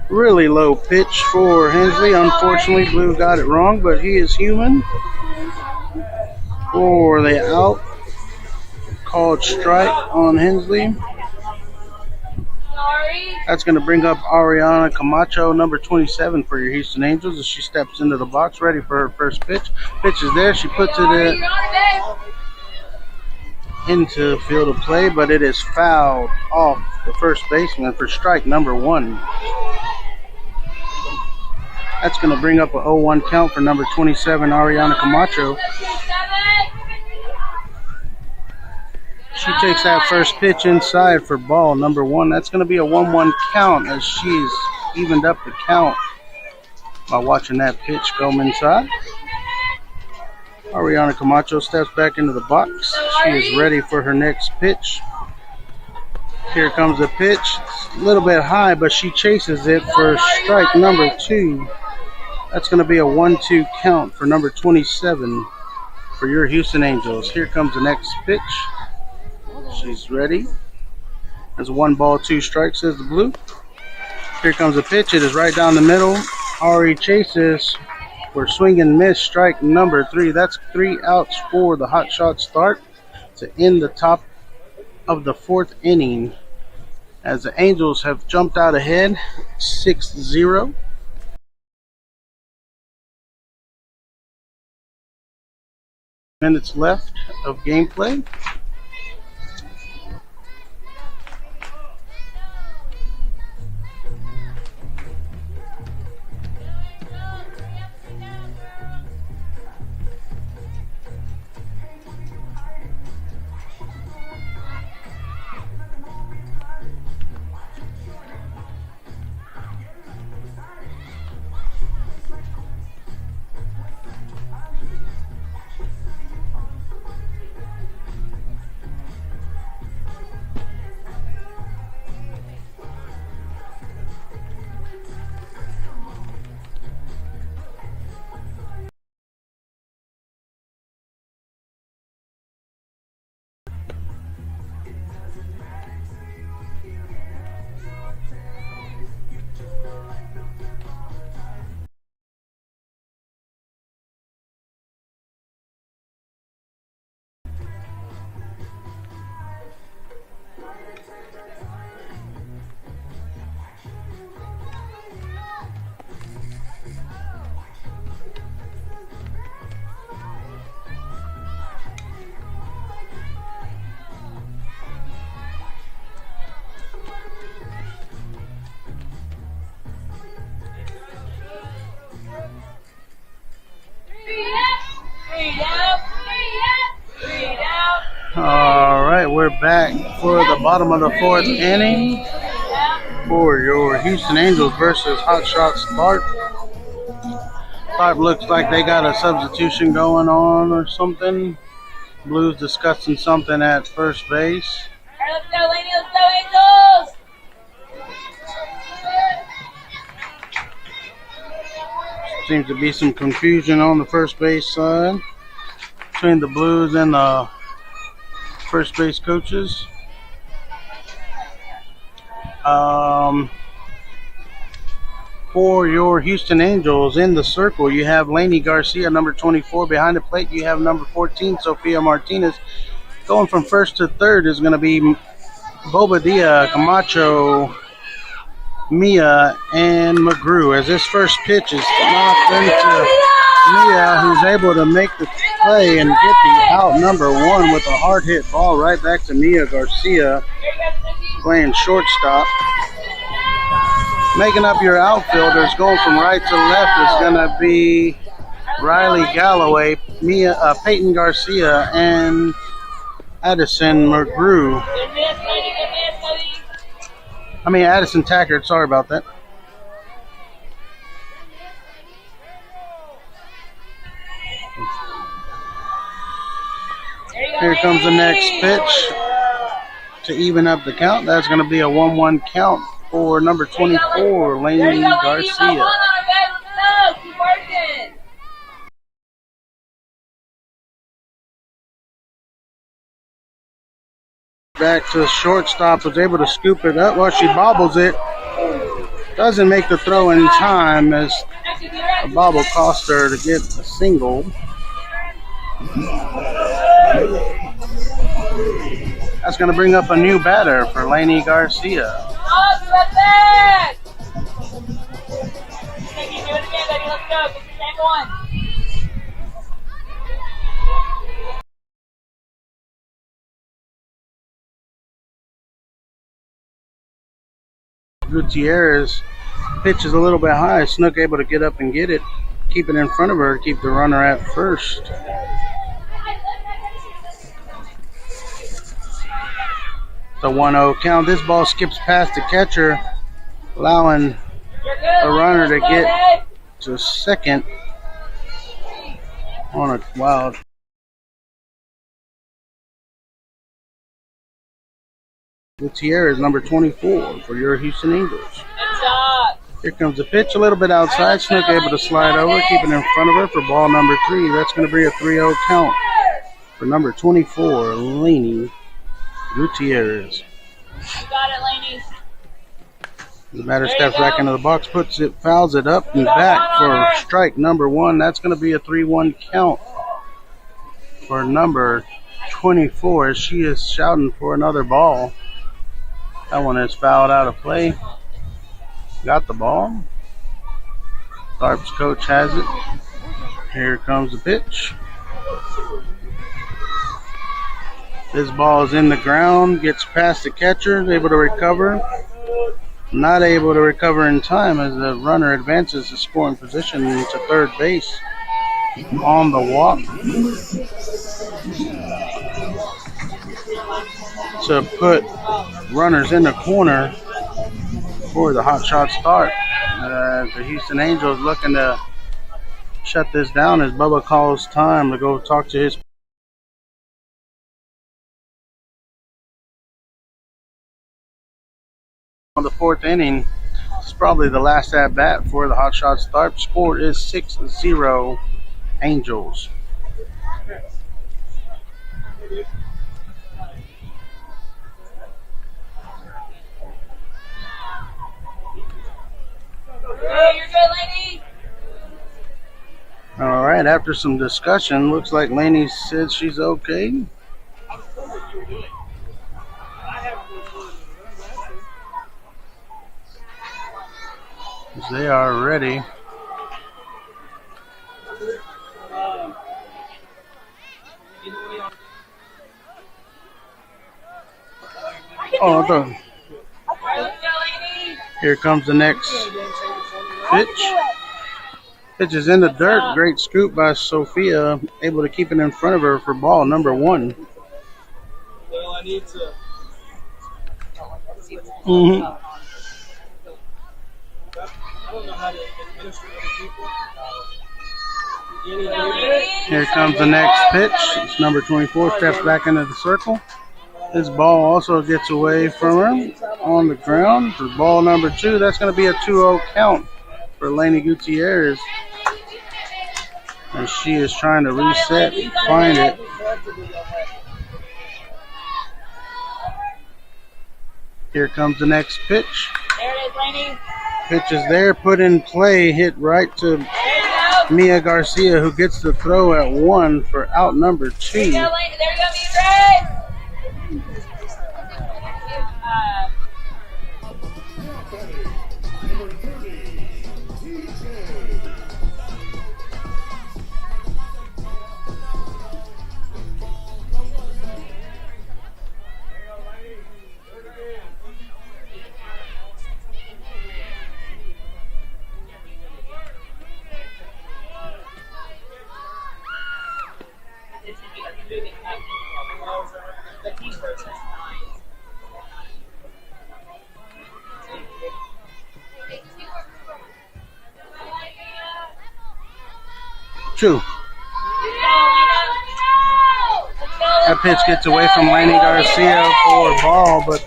Really low pitch for Hensley. Unfortunately, Blue got it wrong, but he is human. For the out, called strike on Hensley. That's going to bring up Ariana Camacho, number 27 for your Houston Angels, as she steps into the box, ready for her first pitch. Pitch is there. She puts it into field of play, but it is fouled off the first baseman for strike number 1. That's going to bring up a 0-1 count for number 27, Ariana Camacho. She takes that first pitch inside for ball number 1. That's going to be a 1-1 count as she's evened up the count by watching that pitch go inside. Ariana Camacho steps back into the box. She is ready for her next pitch. Here comes the pitch. It's a little bit high, but she chases it for strike number 2. That's going to be a 1-2 count for number 27 for your Houston Angels. Here comes the next pitch. She's ready. There's 1 ball, 2 strikes, says the Blue. Here comes the pitch. It is right down the middle. Ari chases for swing and miss, strike number 3. That's 3 outs for the Hotshots Tharp to end the top of the 4th inning, as the Angels have jumped out ahead 6-0. Minutes left of gameplay. right, we're back for the bottom of the fourth inning for your Houston Angels versus Hotshots Tharp. Tharp looks like they got a substitution going on or something. Blues discussing something at first base. Let's go, Laney. Let's go, Angels. Seems to be some confusion on the first base side between the Blues and the first base coaches. For your Houston Angels, in the circle, you have Laney Garcia, number 24. Behind the plate, you have number 14, Sophia Martinez. Going from first to third is going to be Bobadilla, Camacho, Mia, and McGrew. As this first pitch is knocked into Mia, who's able to make the play and get the out number one with a hard hit ball right back to Mia Garcia, playing shortstop. Making up your outfielders, going from right to left, is going to be Riley Galloway, Peyton Garcia, and Addison McGrew. Addison Tackert, sorry about that. Here comes the next pitch to even up the count. That's going to be a 1-1 count for number 24, Laney Garcia. Back to shortstop, was able to scoop it up. Well, she bobbles it. Doesn't make the throw in time as a bobble cost her to get a single. That's going to bring up a new batter for Laney Garcia. Gutierrez pitches a little bit high. Snook able to get up and get it. Keep it in front of her to keep the runner at first. The 1-0 count. This ball skips past the catcher, allowing the runner to get to second on a wild. Gutierrez, number 24 for your Houston Angels. Here comes the pitch, a little bit outside. Snook able to slide over, keeping in front of her for ball number 3. That's going to be a 3-0 count for number 24, Laney Gutierrez. You got it, Laney. The batter steps back into the box, fouls it up and back for strike number 1. That's going to be a 3-1 count for number 24 as she is shouting for another ball. That one is fouled out of play. Got the ball. Tharp's coach has it. Here comes the pitch. This ball is in the ground, gets past the catcher, able to recover. Not able to recover in time as the runner advances to scoring position to third base on the walk. To put runners in the corner for the Hotshots Tharp. The Houston Angels looking to shut this down as Bubba calls time to go talk to his on the fourth inning. It's probably the last at bat for the Hotshots Tharp. Score is 6-0 Angels. You're good, Laney. All right, after some discussion, looks like Laney said she's okay. They are ready. Oh, here comes the next pitch. Pitch is in the dirt. Great scoop by Sophia. Able to keep it in front of her for ball number 1. Well, I need to. Mm-hmm. I don't know how to administer other people. Here comes the next pitch. It's number 24, steps back into the circle. This ball also gets away from her on the ground for ball number 2. That's going to be a 2-0 count for Lainey Gutierrez. And she is trying to reset, find it. Here comes the next pitch. There it is, Lainey. Pitch is there, put in play, hit right to Mia Garcia, who gets the throw at 1 for out number 2. There you go, Lainey. There you go, Beatrice. Two. That pitch gets away from Lainey Garcia for a ball, but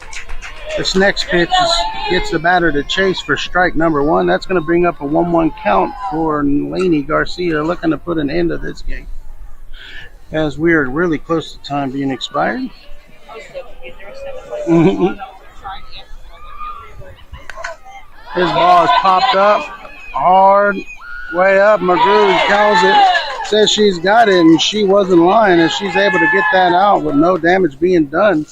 this next pitch gets the batter to chase for strike number 1. That's going to bring up a 1-1 count for Lainey Garcia, looking to put an end to this game, as we are really close to time being expired. His ball is popped up hard, way up. Magruder calls it, says she's got it, and she wasn't lying, and she's able to get that out with no damage being done.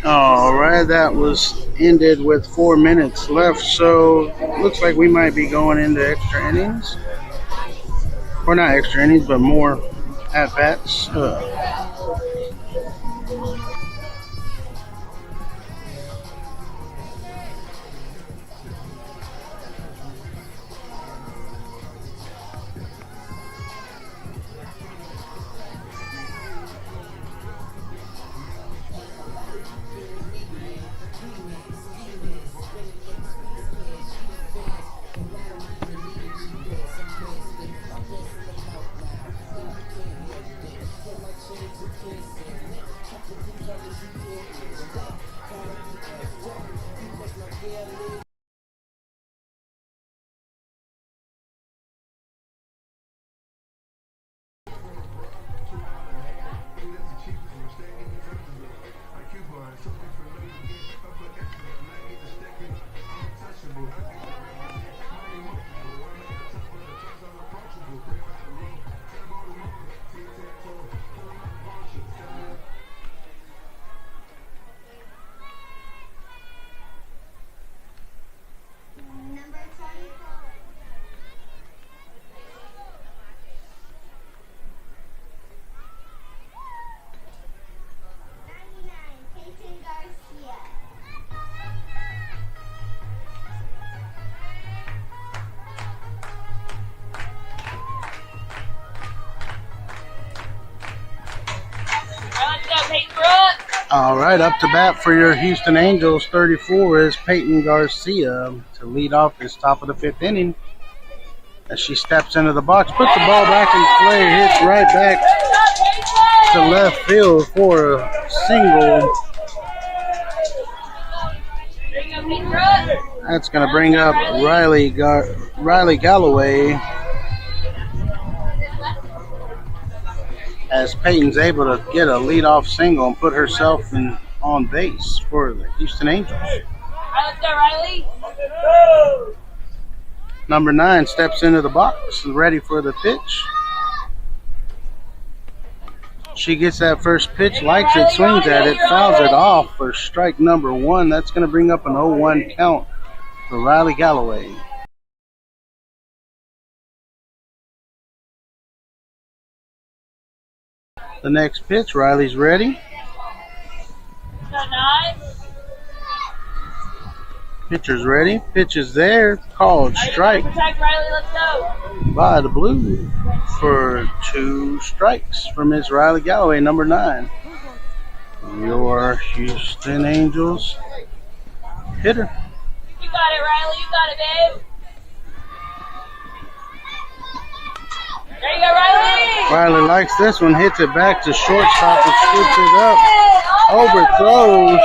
All right, that was ended with 4 minutes left, so looks like we might be going into extra innings. Or not extra innings, but more at-bats. All right, up to bat for your Houston Angels, 34, is Peyton Garcia to lead off this top of the 5th inning. As she steps into the box, puts the ball back in play, hits right back to left field for a single. That's going to bring up Riley Galloway, as Peyton's able to get a leadoff single and put herself on base for the Houston Angels. Let's go, Riley. Number 9 steps into the box, ready for the pitch. She gets that first pitch, likes it, swings at it, fouls it off for strike number 1. That's going to bring up an 0-1 count for Riley Galloway. the next pitch. Riley's ready. Got 9. Pitcher's ready. Pitch is there. Called strike Protect Riley, let's go. by the blue for 2 strikes for Miss Riley Galloway, number 9. Your Houston Angels hitter. You got it, Riley. You got it, babe. There you go, Riley. Riley likes this one. Hits it back to shortstop and scoops it up. Overthrows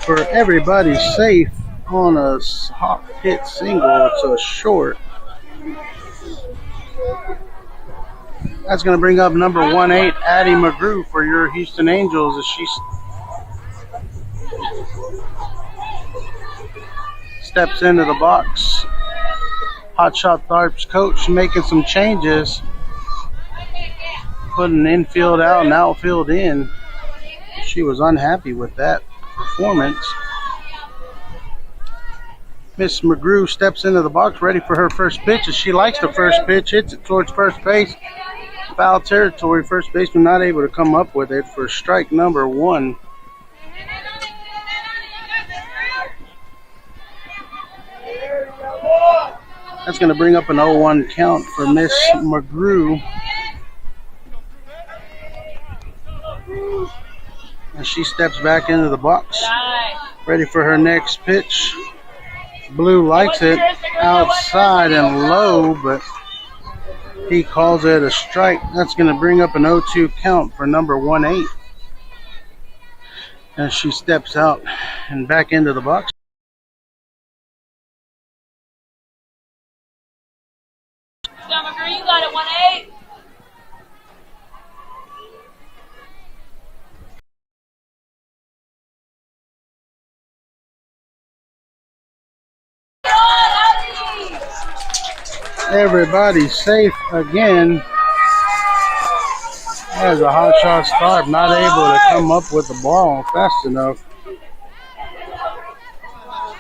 for everybody safe on a hot hit single. It's a short. That's going to bring up number 1-8, Addie McGrew for your Houston Angels as she steps into the box. Hotshot Tharp's coach making some changes, putting infield out and outfield in. She was unhappy with that performance. Miss McGrew steps into the box ready for her first pitch as she likes the first pitch, hits it towards first base. Foul territory, first baseman not able to come up with it for strike number 1. That's going to bring up an 0-1 count for Miss McGrew. And she steps back into the box, ready for her next pitch. Blue likes it outside and low, but he calls it a strike. That's going to bring up an 0-2 count for number 1-8. As she steps out and back into the box. You got it, 1-8. Everybody safe again as a Hotshot Tharp not able to come up with the ball fast enough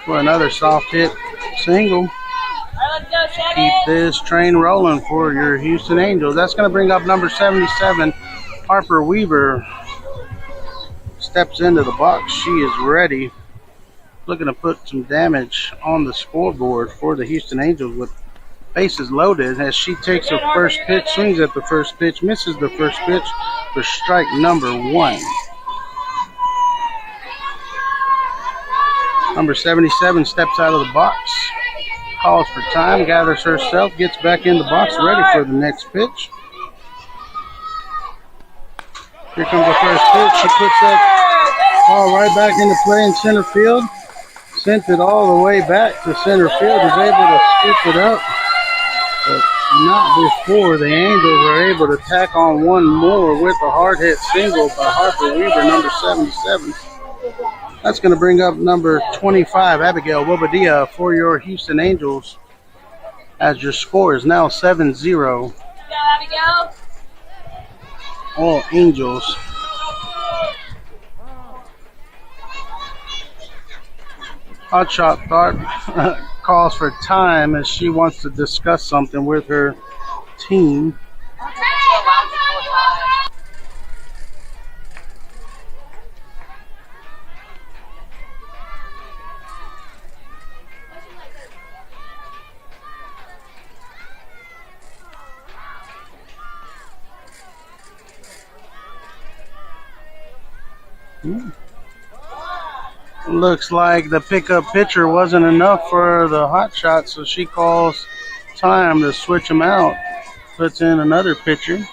for another soft hit single. Keep this train rolling for your Houston Angels. That's going to bring up number 77, Harper Weaver. Steps into the box. She is ready. Looking to put some damage on the scoreboard for the Houston Angels with bases loaded as she takes her first pitch, swings at the first pitch, misses the first pitch for strike number 1. Number 77 steps out of the box, calls for time, gathers herself, gets back in the box, ready for the next pitch. Here comes the first pitch. She puts that ball right back into play in center field. Sent it all the way back to center field, is able to scoop it up. But not before the Angels are able to tack on one more with a hard hit single by Harper Weaver, number 77. That's going to bring up number 25, Abigail Wobadia, for your Houston Angels, as your score is now 7-0. Abigail. All Angels. Hotshot Tharp calls for time as she wants to discuss something with her team. Looks like the pickup pitcher wasn't enough for the Hotshot, so she calls time to switch him out. Puts in another pitcher.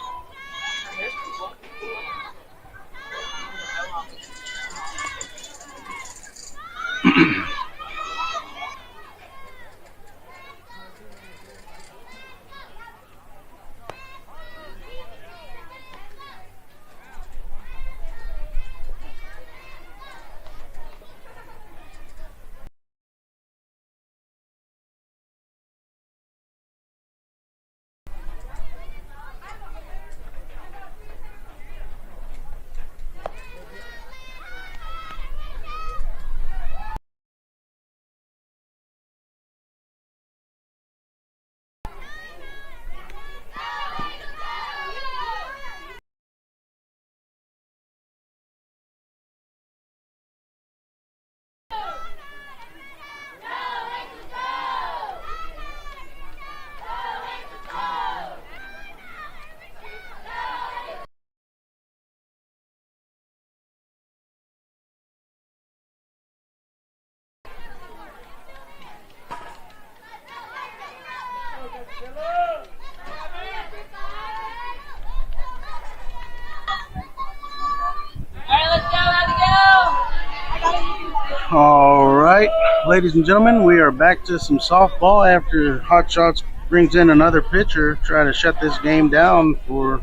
All right, ladies and gentlemen, we are back to some softball after Hotshots brings in another pitcher, trying to shut this game down for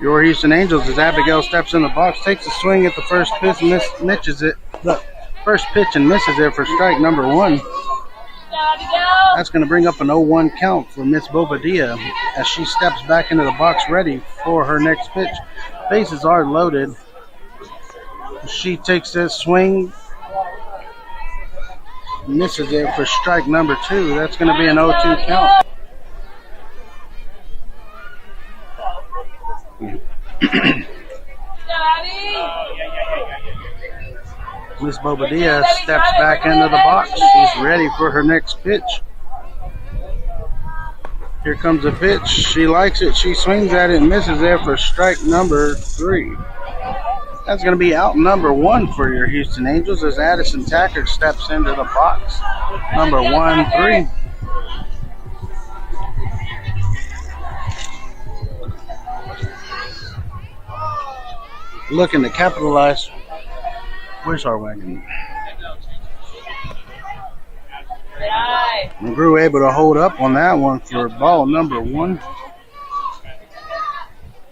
your Houston Angels as Abigail steps in the box, takes a swing at the first pitch, misses it. The first pitch and misses it for strike number one. That's going to bring up an 0-1 count for Miss Bobadilla as she steps back into the box ready for her next pitch. Bases are loaded. She takes that swing, misses it for strike number two. That's going to be an 0-2 count. Miss Bobadilla steps back into the box. She's ready for her next pitch. Here comes a pitch. She likes it. She swings at it and misses it for strike number three. That's going to be out number one for your Houston Angels as Addison Tackert steps into the box. Number 1-3. Looking to capitalize. Where's our wagon? McGrew able to hold up on that one for ball number one.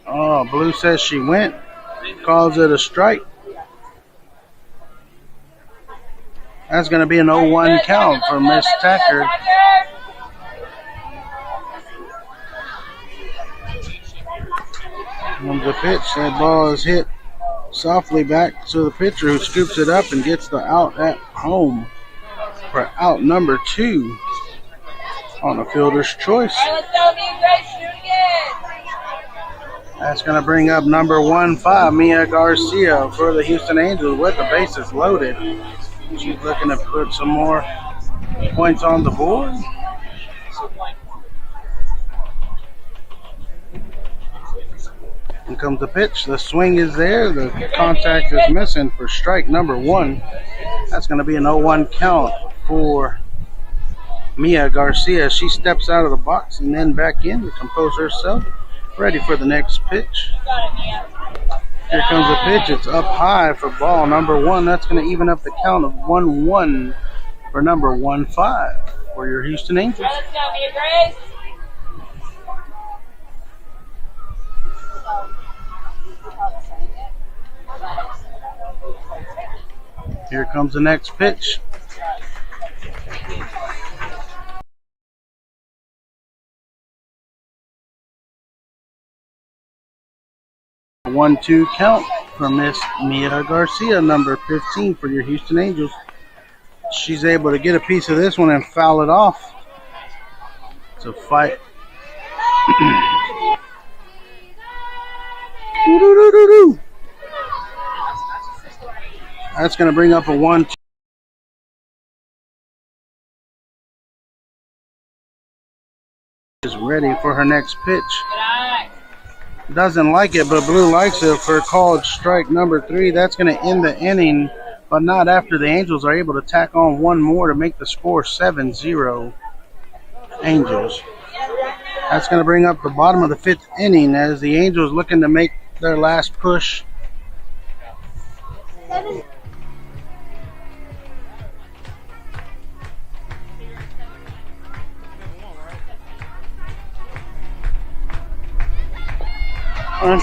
Oh, Blue says she went. Calls it a strike. That's going to be an 0-1 count for Miss Tackert. Comes the pitch. That ball is hit softly back to the pitcher who scoops it up and gets the out at home for out number two on a fielder's choice. That's going to bring up number 1-5, Mia Garcia for the Houston Angels with the bases loaded. She's looking to put some more points on the board. Here comes the pitch. The swing is there. The contact is missing for strike number one. That's going to be an 0-1 count for Mia Garcia. She steps out of the box and then back in to compose herself. Ready for the next pitch. Here comes the pitch. It's up high for ball number one. That's going to even up the count of 1-1 for number 1-5 for your Houston Angels. Here comes the next pitch. A 1-2 count for Miss Mia Garcia, number 15 for your Houston Angels. She's able to get a piece of this one and foul it off. It's a fight. That's going to bring up a 1-2. Is ready for her next pitch. Doesn't like it, but Blue likes it for called strike number 3. That's going to end the inning, but not after the Angels are able to tack on one more to make the score 7-0 Angels. That's going to bring up the bottom of the 5th inning as the Angels looking to make their last push. Oh,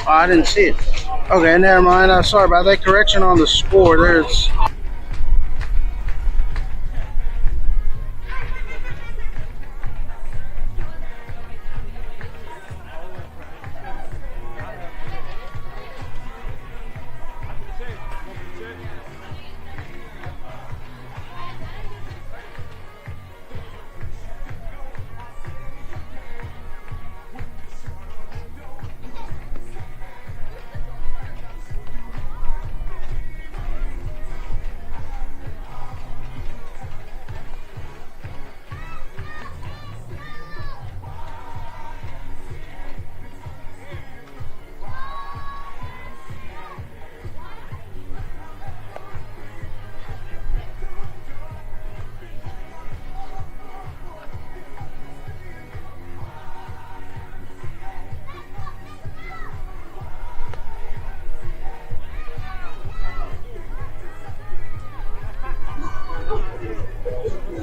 I didn't see it. Okay, never mind. Sorry about that. Correction on the score. There's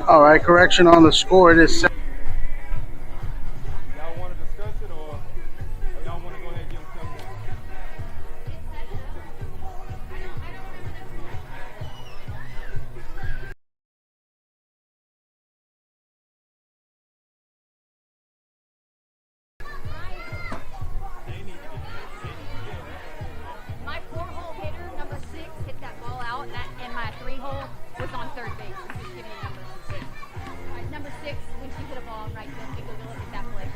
All right, correction on the score. It is. Y'all want to discuss it, or y'all want to go ahead and give them 7 more? My 4-hole hitter, number 6, hit that ball out, and my 3-hole was on third base. I'm just giving you numbers. All right, number 6, when she hit a ball, right, then they go to look at that play.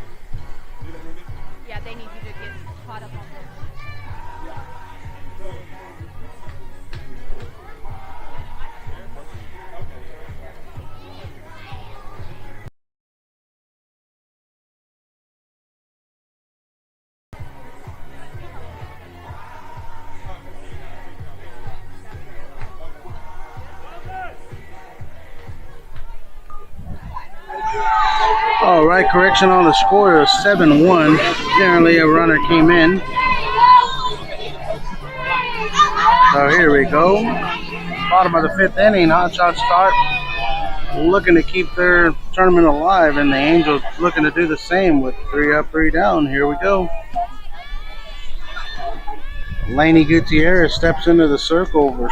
Yeah, they need you to get caught up on this. All right, correction on the score is 7-1. Apparently a runner came in. So here we go. Bottom of the 5th inning, Hotshots Tharp looking to keep their tournament alive, and the Angels looking to do the same with 3 up, 3 down. Here we go. Laney Gutierrez steps into the circle for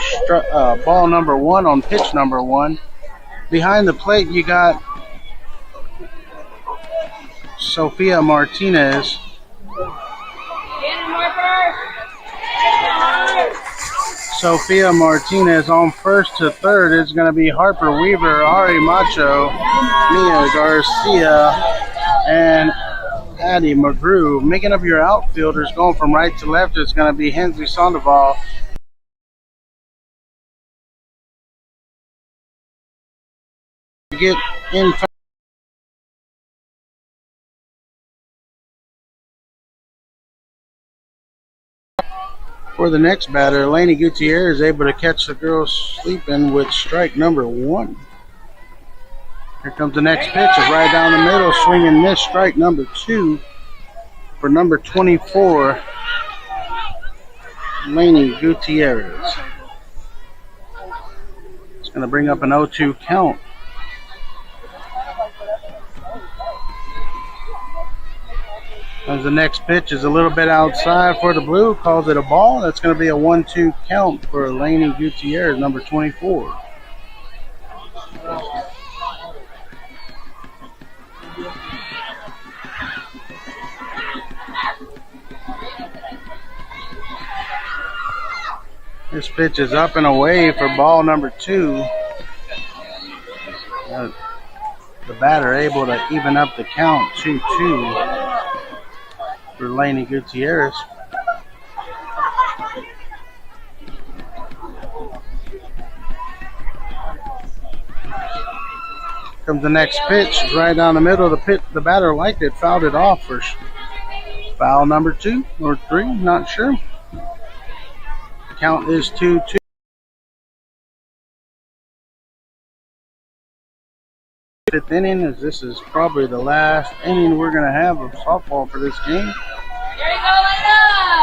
ball number 1 on pitch number 1. Behind the plate, you got Sophia Martinez. Sophia Martinez on first to third is going to be Harper Weaver, Ari Macho, Mia Garcia, and Addie McGrew. Making up your outfielders going from right to left is going to be Hensley Sandoval. Get in for the next batter. Laney Gutierrez is able to catch the girls sleeping with strike number 1. Here comes the next pitch. It's right down the middle. Swing and miss. Strike number 2 for number 24, Laney Gutierrez. It's going to bring up an 0-2 count. As the next pitch is a little bit outside for the blue, calls it a ball. That's going to be a 1-2 count for Laney Gutierrez, number 24. This pitch is up and away for ball number 2. The batter able to even up the count 2-2 for Laney Gutierrez. Comes the next pitch right down the middle of the pit. The batter liked it, fouled it off for foul number 2 or 3, not sure. The count is 2-2. Fifth inning, as this is probably the last inning we're going to have of softball for this game.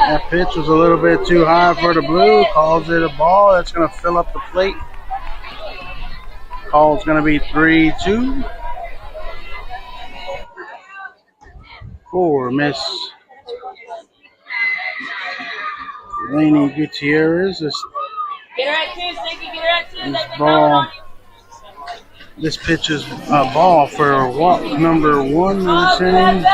That pitch was a little bit too high for the blue. Calls it a ball. That's going to fill up the plate. Call's going to be 3-2 for Miss Laney Gutierrez. This ball. This pitch is a ball for walk number 1 in this inning.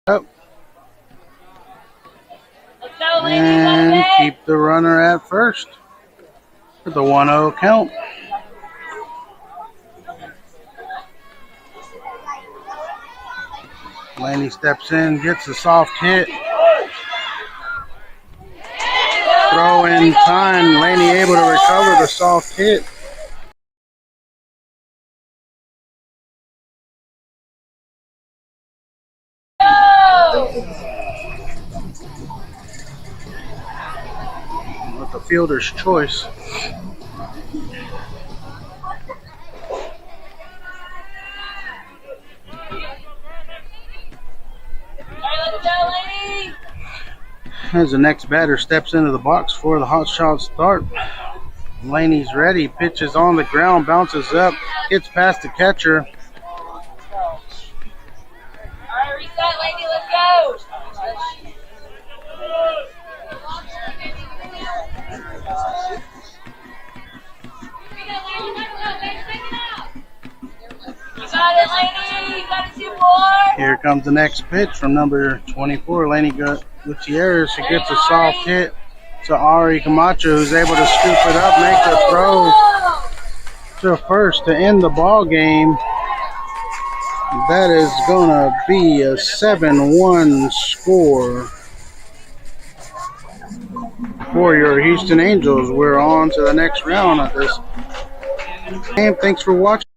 Up. And keep the runner at first for the 1-0 count. Laney steps in, gets a soft hit. Throw in time. Laney able to recover the soft hit. With the fielder's choice. As the next batter steps into the box for the Hotshots Tharp. Laney's ready, pitches on the ground, bounces up, gets past the catcher. Alright, reset, lady, let's go! You got it, lady! You got it, 2 more! Here comes the next pitch from number 24, Laney Gutierrez. She gets a soft hit to Ari Camacho, who's able to scoop it up, make the throw to first to end the ball game. That is going to be a 7-1 score for your Houston Angels. We're on to the next round of this game. Thanks for watching.